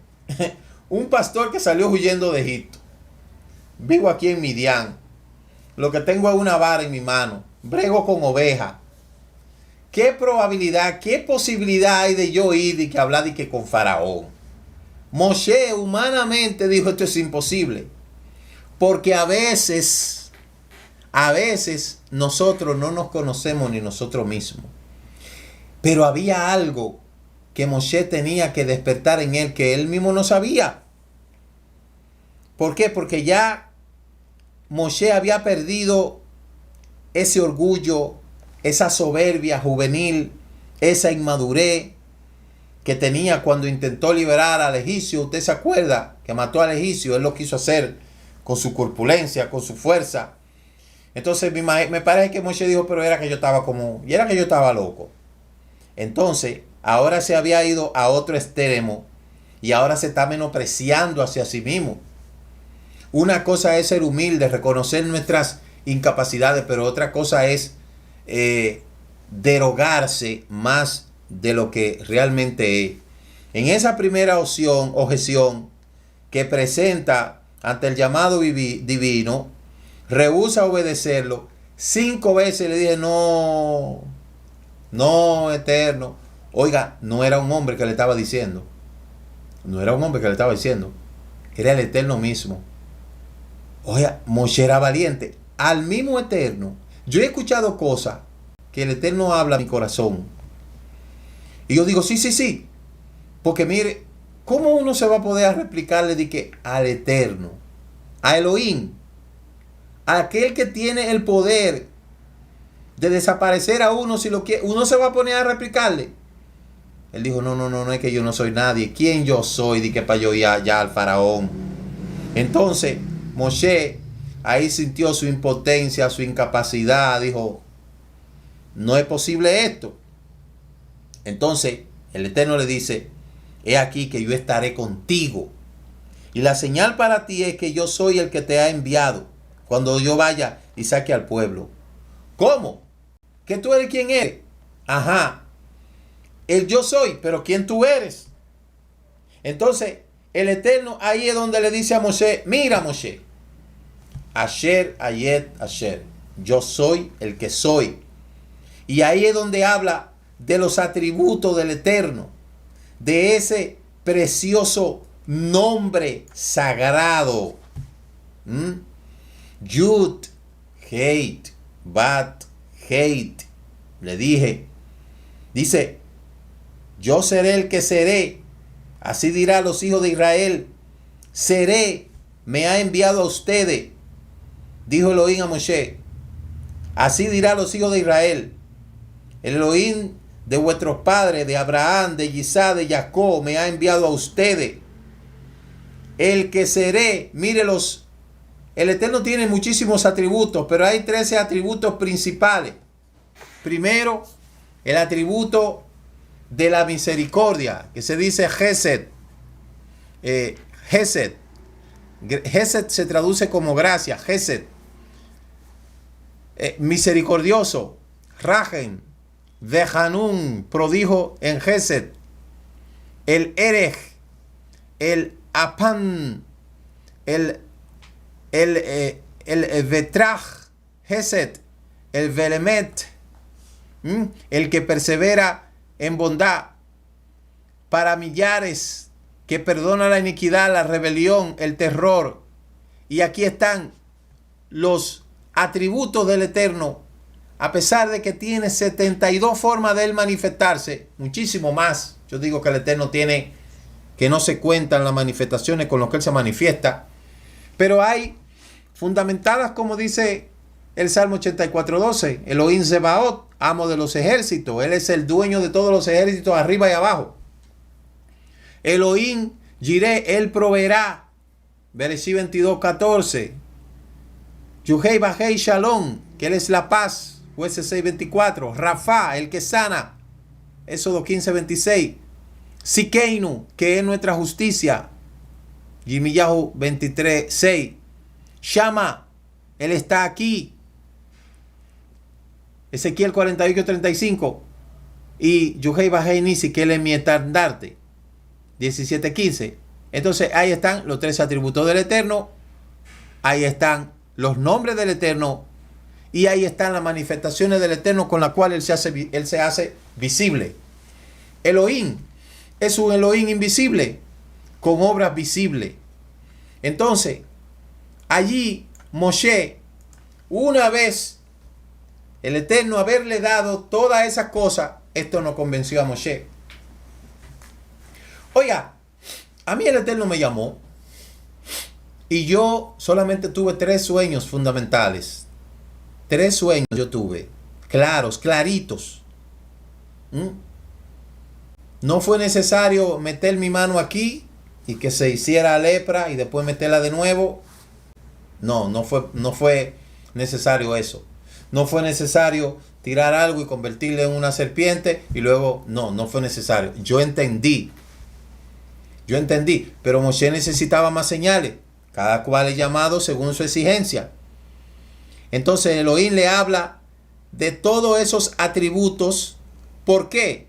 Un pastor que salió huyendo de Egipto. Vivo aquí en Midian. Lo que tengo es una vara en mi mano. Brego con ovejas. ¿Qué probabilidad, qué posibilidad hay de yo ir y que hablar y que con Faraón? Moshe humanamente dijo: esto es imposible. Porque a veces nosotros no nos conocemos ni nosotros mismos. Pero había algo que Moshe tenía que despertar en él, que él mismo no sabía. ¿Por qué? Porque ya Moshe había perdido ese orgullo, esa soberbia juvenil, esa inmadurez que tenía cuando intentó liberar al egipcio. Usted se acuerda que mató al egipcio. Él lo quiso hacer con su corpulencia, con su fuerza. Entonces me parece que Moshe dijo: pero era que yo estaba loco. Entonces, ahora se había ido a otro extremo y ahora se está menospreciando hacia sí mismo. Una cosa es ser humilde, reconocer nuestras incapacidades, pero otra cosa es derogarse más de lo que realmente es. En esa primera objeción que presenta ante el llamado divino, rehúsa obedecerlo. 5 veces le dije: no, Eterno. Oiga, no era un hombre que le estaba diciendo. Era el Eterno mismo. Oiga, Moshe era valiente. Al mismo Eterno. Yo he escuchado cosas que el Eterno habla a mi corazón. Y yo digo: sí. Porque mire, ¿cómo uno se va a poder replicarle de que al Eterno, a Elohim, a aquel que tiene el poder de desaparecer a uno si lo quiere, uno se va a poner a replicarle? Él dijo: no es que yo no soy nadie. ¿Quién yo soy de que para yo ir allá al faraón? Entonces Moshe ahí sintió su impotencia, su incapacidad. Dijo: no es posible esto. Entonces el Eterno le dice: he aquí que yo estaré contigo, y la señal para ti es que yo soy el que te ha enviado cuando yo vaya y saque al pueblo. ¿Cómo? ¿Que tú eres quién eres? Ajá, el yo soy, pero ¿quién tú eres? Entonces el Eterno ahí es donde le dice a Moshe: mira, Moshe, Asher Ayet Asher, yo soy el que soy. Y ahí es donde habla de los atributos del Eterno, de ese precioso nombre sagrado. Yud, Heit, Bat, Heit. Le dije, dice: yo seré el que seré. Así dirá a los hijos de Israel: seré, me ha enviado a ustedes. Dijo Elohim a Moshe: así dirá a los hijos de Israel: el Elohim de vuestros padres, de Abraham, de Isaac, de Jacob, me ha enviado a ustedes. El que seré, mírelos. El Eterno tiene muchísimos atributos, pero hay 13 atributos principales. Primero, el atributo de la misericordia, que se dice Gesed. Gesed se traduce como gracia. Gesed, misericordioso. Rahem, Vehanun, prodigio en Gesed. El Erech, el Apan, el Vetrach, Gesed, el Velemet, el que persevera en bondad. para millares, que perdona la iniquidad, la rebelión, el terror. Y aquí están los atributos del Eterno, a pesar de que tiene 72 formas de él manifestarse, muchísimo más. Yo digo que el Eterno tiene, que no se cuentan las manifestaciones con las que él se manifiesta, pero hay fundamentadas, como dice el Salmo 84:12, Elohim Sebaot, amo de los ejércitos. Él es el dueño de todos los ejércitos, arriba y abajo. Elohim Jireh, él proveerá. Bereshit 22:14. Yuhei Bajei Shalom, que él es la paz. Jueces 6:24. Rafa, el que sana. Éxodo 15:26. Sikeinu, que es nuestra justicia. Yirmiyahu 23:6. Shama, él está aquí. Ezequiel 48:35. Y Yuhei Bajei Nisi, que él es mi estandarte. 17:15. Entonces ahí están los tres atributos del Eterno. Ahí están los nombres del Eterno. Y ahí están las manifestaciones del Eterno con las cuales él se hace visible. Elohim es un Elohim invisible con obras visibles. Entonces, allí Moshe, una vez el Eterno haberle dado todas esas cosas, esto no convenció a Moshe. Oiga, a mí el Eterno me llamó y yo solamente tuve 3 sueños fundamentales. 3 sueños yo tuve, claros, claritos. No fue necesario meter mi mano aquí y que se hiciera lepra y después meterla de nuevo. No fue necesario eso. No fue necesario tirar algo y convertirlo en una serpiente y luego, no fue necesario. Yo entendí, pero Moshe necesitaba más señales, cada cual es llamado según su exigencia. Entonces Elohim le habla de todos esos atributos. ¿Por qué?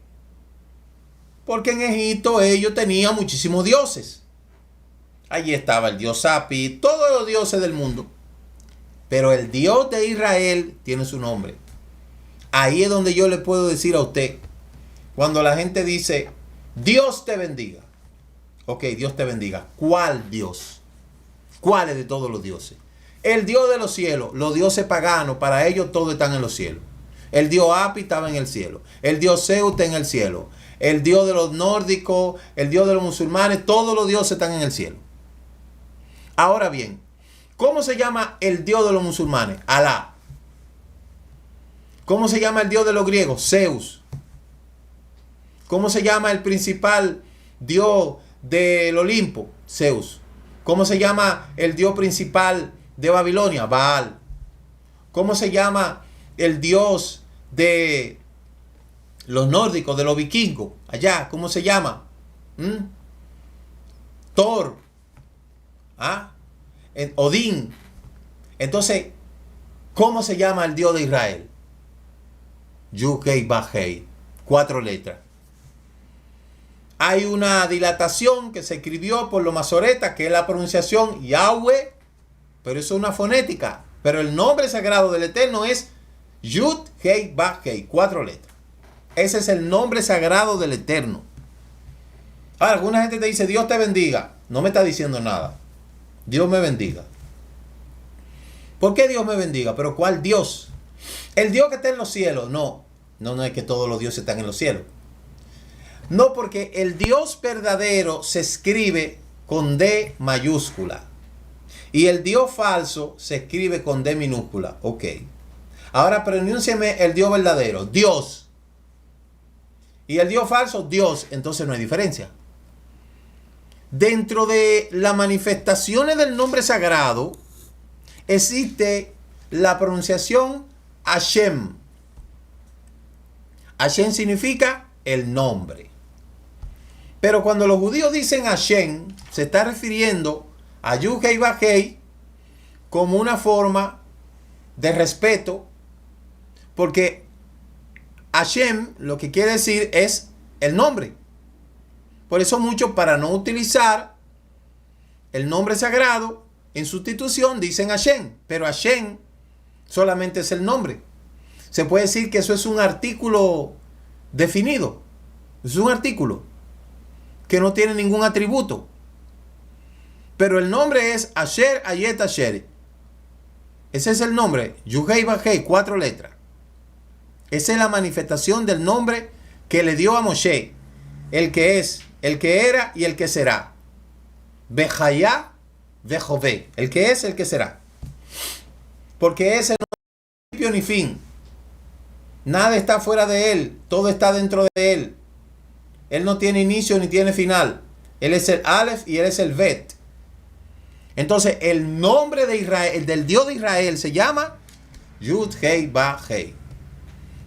Porque en Egipto ellos tenían muchísimos dioses. Allí estaba el dios Api, todos los dioses del mundo. Pero el Dios de Israel tiene su nombre. Ahí es donde yo le puedo decir a usted, cuando la gente dice, Dios te bendiga. Ok, Dios te bendiga. ¿Cuál Dios? ¿Cuál es de todos los dioses? El Dios de los cielos, los dioses paganos, para ellos todos están en los cielos. El Dios Api estaba en el cielo. El Dios Zeus está en el cielo. El Dios de los nórdicos, el Dios de los musulmanes, todos los dioses están en el cielo. Ahora bien, ¿cómo se llama el Dios de los musulmanes? Alá. ¿Cómo se llama el Dios de los griegos? Zeus. ¿Cómo se llama el principal Dios del Olimpo? Zeus. ¿Cómo se llama el Dios principal de Babilonia? Baal. ¿Cómo se llama el Dios de los nórdicos, de los vikingos? Allá, ¿cómo se llama? Thor. Odín. Entonces, ¿cómo se llama el Dios de Israel? Yud-Hei Vah-Hei. 4 letras. Hay una dilatación que se escribió por los masoretas, que es la pronunciación Yahweh, pero eso es una fonética. Pero el nombre sagrado del Eterno es Yud-Hei Vah-Hei. 4 letras. Ese es el nombre sagrado del Eterno. Ahora, alguna gente te dice, Dios te bendiga. No me está diciendo nada. Dios me bendiga. ¿Por qué Dios me bendiga? ¿Pero cuál Dios? ¿El Dios que está en los cielos? No es que todos los dioses están en los cielos. No, porque el Dios verdadero se escribe con D mayúscula. Y el Dios falso se escribe con D minúscula. Ok. Ahora pronúnciame el Dios verdadero. Dios. Y el Dios falso, Dios. Entonces no hay diferencia. Dentro de las manifestaciones del nombre sagrado existe la pronunciación Hashem. Hashem significa el nombre. Pero cuando los judíos dicen Hashem, se está refiriendo a Yud-Hei Vah-Hei como una forma de respeto, porque Hashem lo que quiere decir es el nombre. Por eso muchos, para no utilizar el nombre sagrado en sustitución, dicen Hashem. Pero Hashem solamente es el nombre. Se puede decir que eso es un artículo definido. Es un artículo. que no tiene ningún atributo. Pero el nombre es Asher Ayet Asher. Ese es el nombre. Yuhei Bajei, 4 letras. Esa es la manifestación del nombre que le dio a Moshe. El que es, el que era y el que será. Bejayá, Bejové. El que es, el que será. Porque ese no tiene principio ni fin. Nada está fuera de él. Todo está dentro de él. Él no tiene inicio ni tiene final. Él es el Aleph y él es el Bet. Entonces, el nombre de Israel, el del Dios de Israel, se llama Yud Hei Ba Hei.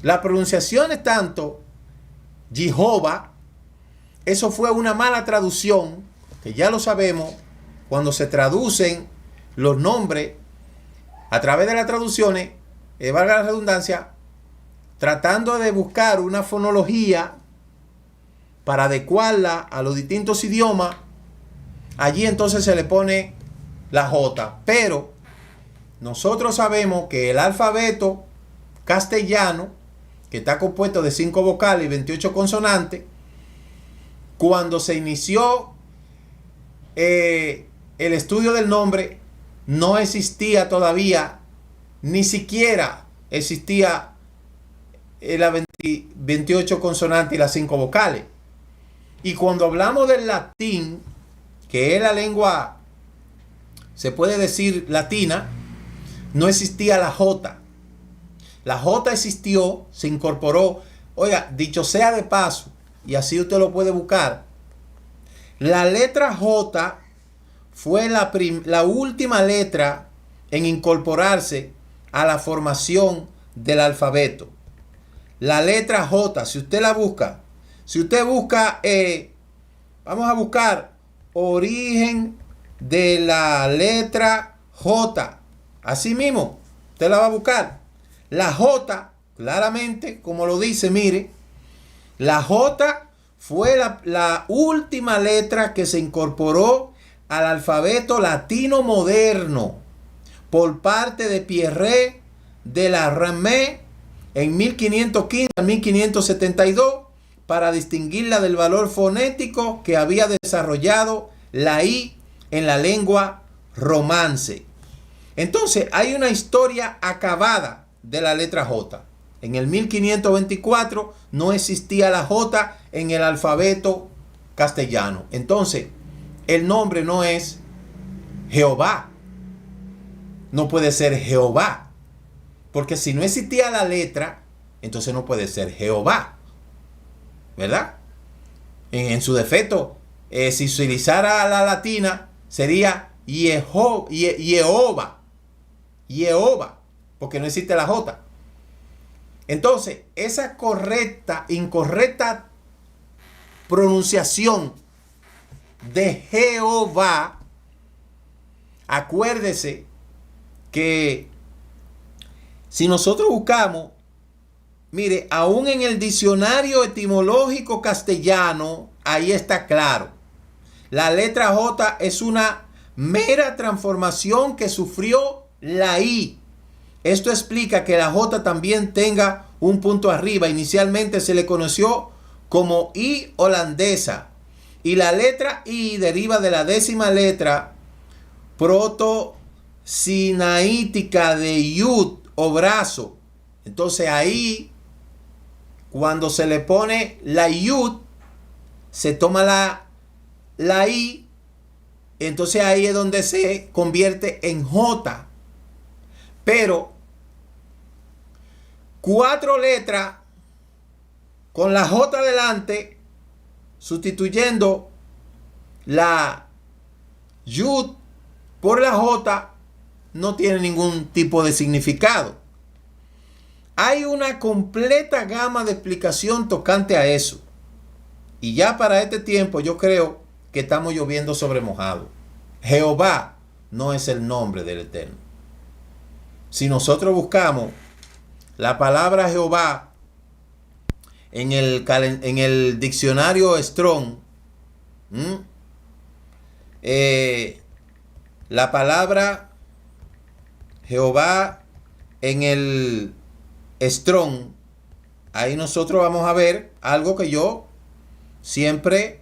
La pronunciación es tanto Jehová. Eso fue una mala traducción, que ya lo sabemos, cuando se traducen los nombres a través de las traducciones, valga la redundancia, tratando de buscar una fonología para adecuarla a los distintos idiomas. Allí entonces se le pone la J. Pero nosotros sabemos que el alfabeto castellano, que está compuesto de 5 vocales y 28 consonantes, cuando se inició el estudio del nombre, no existía todavía, ni siquiera existía las 28 consonantes y las 5 vocales. Y cuando hablamos del latín, que es la lengua, se puede decir latina, no existía la J. La J existió, se incorporó. Oiga, dicho sea de paso, y así usted lo puede buscar, la letra J fue la última letra en incorporarse a la formación del alfabeto. La letra J, si usted la busca, si usted busca, vamos a buscar origen de la letra J. Así mismo, usted la va a buscar. La J, claramente, como lo dice, mire, la J fue la última letra que se incorporó al alfabeto latino moderno por parte de Pierre de la Ramée en 1515 a 1572 para distinguirla del valor fonético que había desarrollado la I en la lengua romance. Entonces hay una historia acabada de la letra J. En el 1524 no existía la J en el alfabeto castellano. Entonces el nombre no es Jehová. No puede ser Jehová. Porque si no existía la letra, entonces no puede ser Jehová. ¿Verdad? En su defecto, si se utilizara la latina, sería Jehová. Jehová. Porque no existe la J. Entonces, esa incorrecta pronunciación de Jehová, acuérdese que si nosotros buscamos, mire, aún en el diccionario etimológico castellano, ahí está claro. La letra J es una mera transformación que sufrió la I. Esto explica que la J también tenga un punto arriba. Inicialmente se le conoció como I holandesa. Y la letra I deriva de la 10ª letra proto-sinaítica de Yud o brazo. Entonces ahí, cuando se le pone la Yud, se toma la I. Entonces ahí es donde se convierte en J. Pero 4 letras con la J delante, sustituyendo la Yud por la J, no tiene ningún tipo de significado. Hay una completa gama de explicación tocante a eso. Y ya para este tiempo yo creo que estamos lloviendo sobre mojado. Jehová no es el nombre del Eterno. Si nosotros buscamos la palabra Jehová en el diccionario Strong, la palabra Jehová en el Strong, ahí nosotros vamos a ver algo que yo siempre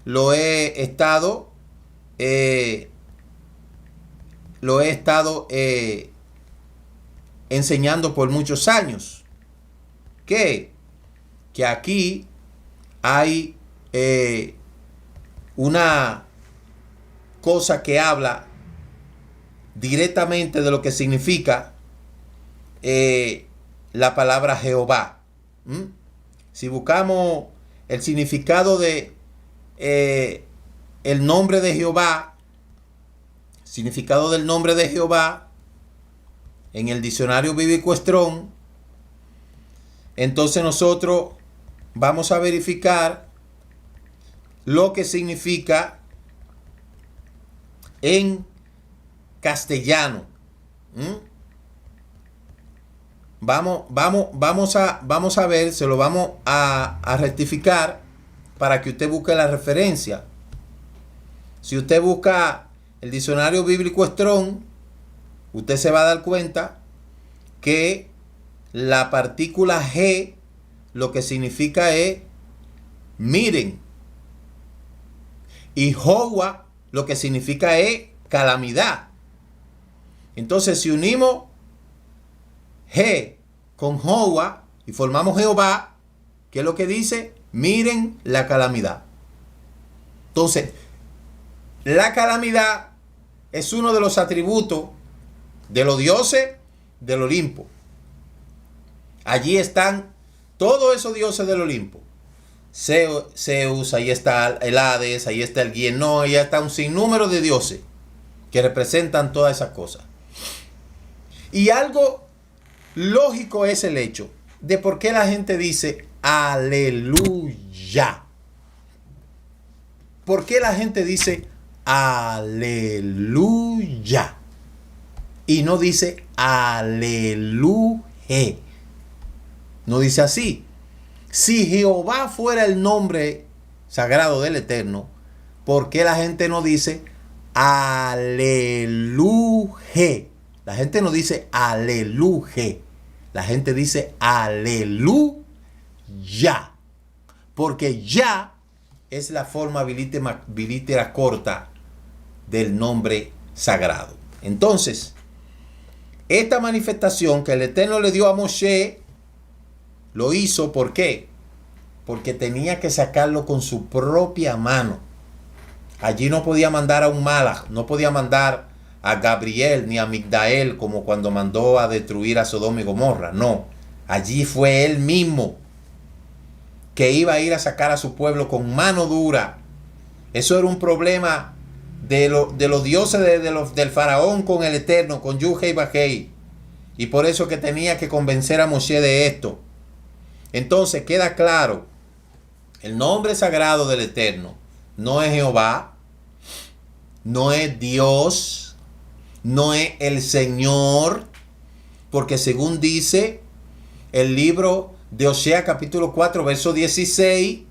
lo he estado enseñando por muchos años. Que aquí hay una cosa que habla directamente de lo que significa la palabra Jehová. Si buscamos el significado de el nombre de Jehová, significado del nombre de Jehová en el diccionario bíblico Strong, entonces nosotros vamos a verificar lo que significa en castellano. Vamos a ver, se lo vamos a rectificar para que usted busque la referencia. Si usted busca el diccionario bíblico Strong, usted se va a dar cuenta que la partícula G lo que significa es miren. Y Jehová lo que significa es calamidad. Entonces, si unimos G con Jehová y formamos Jehová, ¿qué es lo que dice? Miren la calamidad. Entonces, la calamidad es uno de los atributos de los dioses del Olimpo. Allí están todos esos dioses del Olimpo. Zeus, ahí está el Hades, ahí está el Gienón, ahí está un sinnúmero de dioses que representan todas esas cosas. Y algo lógico es el hecho de por qué la gente dice aleluya. ¿Por qué la gente dice aleluya y no dice aleluje? No dice así. Si Jehová fuera el nombre sagrado del Eterno, ¿por qué la gente no dice aleluje? La gente no dice aleluje. La gente dice aleluya. Porque ya es la forma bilítera corta del nombre sagrado. Entonces, esta manifestación que el Eterno le dio a Moshe, lo hizo, ¿por qué? Porque tenía que sacarlo con su propia mano. Allí no podía mandar a un malach, no podía mandar a Gabriel ni a Migdael como cuando mandó a destruir a Sodoma y Gomorra. No, allí fue él mismo que iba a ir a sacar a su pueblo con mano dura. Eso era un problema de los dioses del faraón con el Eterno, con Yuhei Bajei. Y por eso que tenía que convencer a Moshe de esto. Entonces queda claro, el nombre sagrado del Eterno no es Jehová, no es Dios, no es el Señor, porque según dice el libro de Osea capítulo 4 verso 16,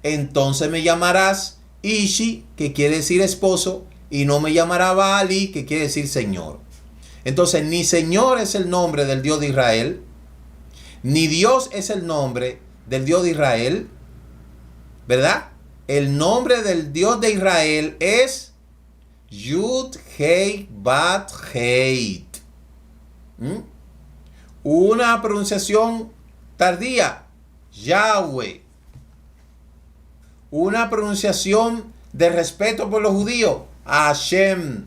entonces me llamarás Ishi, que quiere decir esposo, y no me llamará Baali, que quiere decir Señor. Entonces ni Señor es el nombre del Dios de Israel, ni Dios es el nombre del Dios de Israel, ¿verdad? El nombre del Dios de Israel es Yud Hei Bat Heit. Una pronunciación tardía, Yahweh. Una pronunciación de respeto por los judíos, Hashem.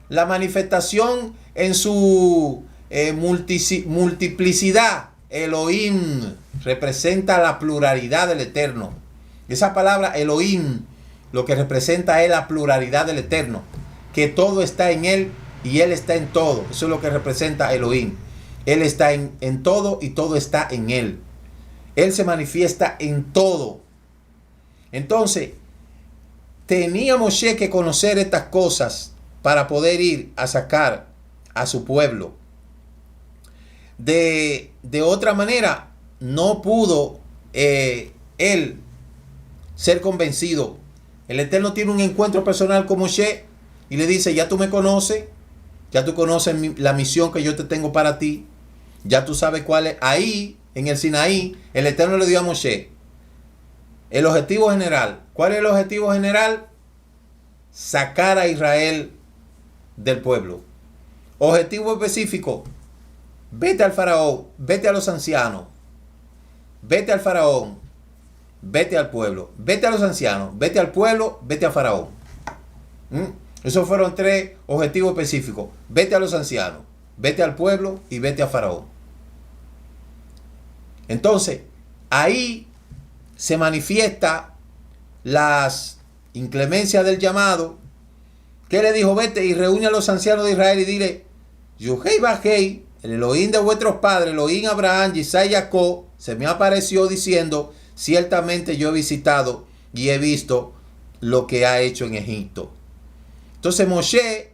La manifestación en su multiplicidad, Elohim, representa la pluralidad del Eterno. Esa palabra Elohim lo que representa es la pluralidad del Eterno, que todo está en Él y Él está en todo. Eso es lo que representa Elohim. Él está en todo y todo está en Él. Él se manifiesta en todo. Entonces, tenía Moshe que conocer estas cosas para poder ir a sacar a su pueblo. De otra manera, no pudo él ser convencido. El Eterno tiene un encuentro personal con Moshe y le dice, ya tú me conoces, ya tú conoces la misión que yo te tengo para ti, ya tú sabes cuál es. Ahí, en el Sinaí, el Eterno le dio a Moshe El objetivo general. ¿Cuál es el objetivo general? Sacar a Israel del pueblo. Objetivo específico. Vete al faraón, vete a los ancianos, vete al faraón, vete al pueblo, vete a los ancianos, vete al pueblo, vete al faraón. Esos fueron 3 objetivos específicos. Vete a los ancianos, vete al pueblo y vete al faraón. Entonces, ahí se manifiesta las inclemencias del llamado. ¿Qué le dijo? Vete y reúne a los ancianos de Israel y dile: Yuhei Bajei, el Elohim de vuestros padres, Elohim Abraham, Isaac y Jacob, se me apareció diciendo: ciertamente yo he visitado y he visto lo que ha hecho en Egipto. Entonces Moshe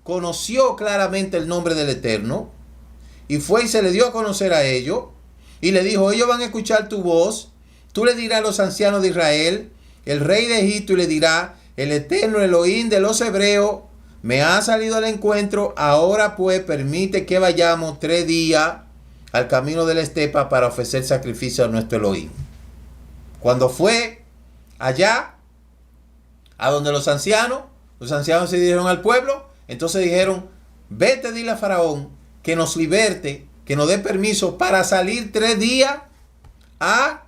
conoció claramente el nombre del Eterno y fue y se le dio a conocer a ellos y le dijo: ellos van a escuchar tu voz, tú le dirás a los ancianos de Israel, el rey de Egipto, y le dirá: el Eterno, el Elohim de los hebreos, me ha salido al encuentro. Ahora pues permite que vayamos 3 días al camino de la estepa para ofrecer sacrificio a nuestro Elohim. Cuando fue allá, a donde los ancianos se dirigieron al pueblo. Entonces dijeron: vete, dile a Faraón que nos liberte, que nos dé permiso para salir 3 días a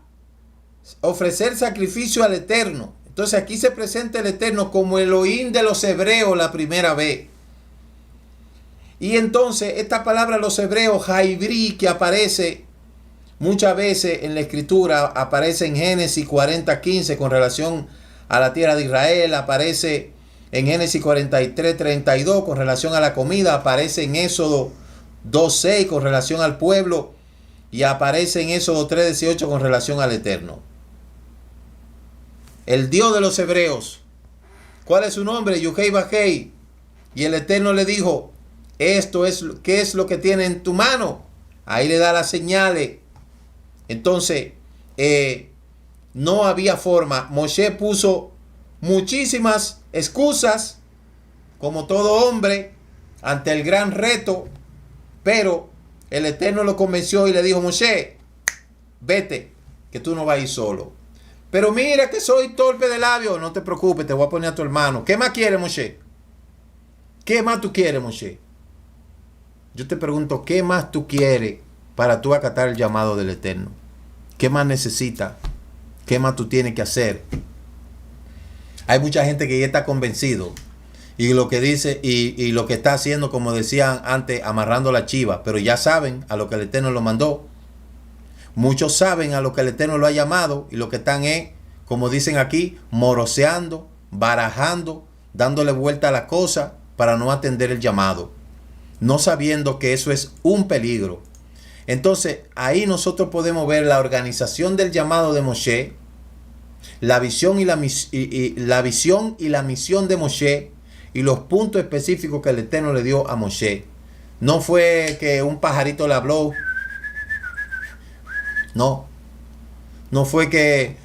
ofrecer sacrificio al Eterno. Entonces aquí se presenta el Eterno como Elohim de los hebreos la primera vez. Y entonces esta palabra los hebreos, Jaibri, que aparece muchas veces en la escritura, aparece en Génesis 40:15 con relación a la tierra de Israel, aparece en Génesis 43:32 con relación a la comida, aparece en Éxodo 2:6 con relación al pueblo y aparece en Éxodo 3:18 con relación al Eterno. El Dios de los hebreos, ¿cuál es su nombre? Yuhei Bajei. Y el Eterno le dijo: ¿qué es lo que tiene en tu mano? Ahí le da las señales. Entonces, no había forma. Moshe puso muchísimas excusas, como todo hombre, ante el gran reto, pero el Eterno lo convenció y le dijo: Moshe, vete, que tú no vas a ir solo. Pero mira que soy torpe de labios. No te preocupes, te voy a poner a tu hermano. ¿Qué más quieres, Moshe? ¿Qué más tú quieres, Moshe? Yo te pregunto, ¿qué más tú quieres para tú acatar el llamado del Eterno? ¿Qué más necesitas? ¿Qué más tú tienes que hacer? Hay mucha gente que ya está convencido y lo que dice y lo que está haciendo, como decían antes, amarrando la chiva, pero ya saben a lo que el Eterno lo mandó. Muchos saben a lo que el Eterno lo ha llamado y lo que están es, como dicen aquí, moroseando, barajando, dándole vuelta a la cosa para no atender el llamado, no sabiendo que eso es un peligro. Entonces ahí nosotros podemos ver la organización del llamado de Moshe, la visión y la misión de Moshe y los puntos específicos que el Eterno le dio a Moshe. No fue que un pajarito le habló. No fue que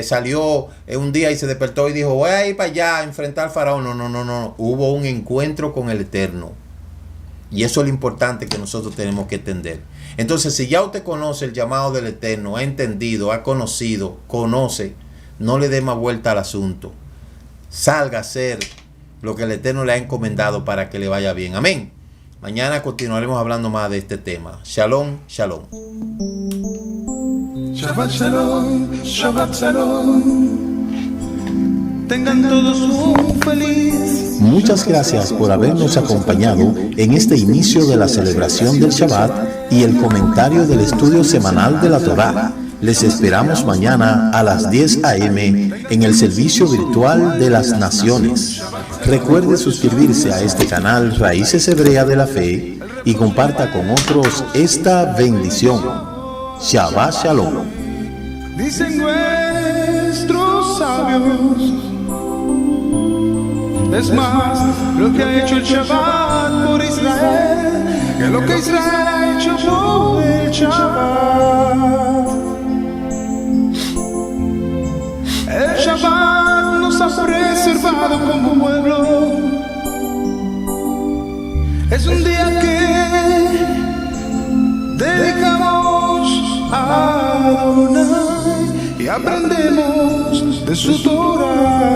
salió un día y se despertó y dijo: voy a ir para allá a enfrentar al faraón. No. Hubo un encuentro con el Eterno. Y eso es lo importante que nosotros tenemos que entender. Entonces, si ya usted conoce el llamado del Eterno, ha entendido, ha conocido, conoce, no le dé más vuelta al asunto. Salga a hacer lo que el Eterno le ha encomendado para que le vaya bien. Amén. Mañana continuaremos hablando más de este tema. Shalom, shalom. Shabbat shalom, Shabbat shalom. Tengan todos un feliz. Muchas gracias por habernos acompañado en este inicio de la celebración del Shabbat y el comentario del estudio semanal de la Torá. Les esperamos mañana a las 10 a.m. en el servicio virtual de las Naciones. Recuerde suscribirse a este canal Raíces Hebreas de la Fe y comparta con otros esta bendición. Shabbat Shalom. Dicen nuestros sabios, es más lo que ha hecho el Shabbat por Israel que lo que Israel ha hecho por el Shabbat. El Shabbat nos ha preservado como pueblo. Es un día que dedicamos a Adonai y a aprendemos de su Torah.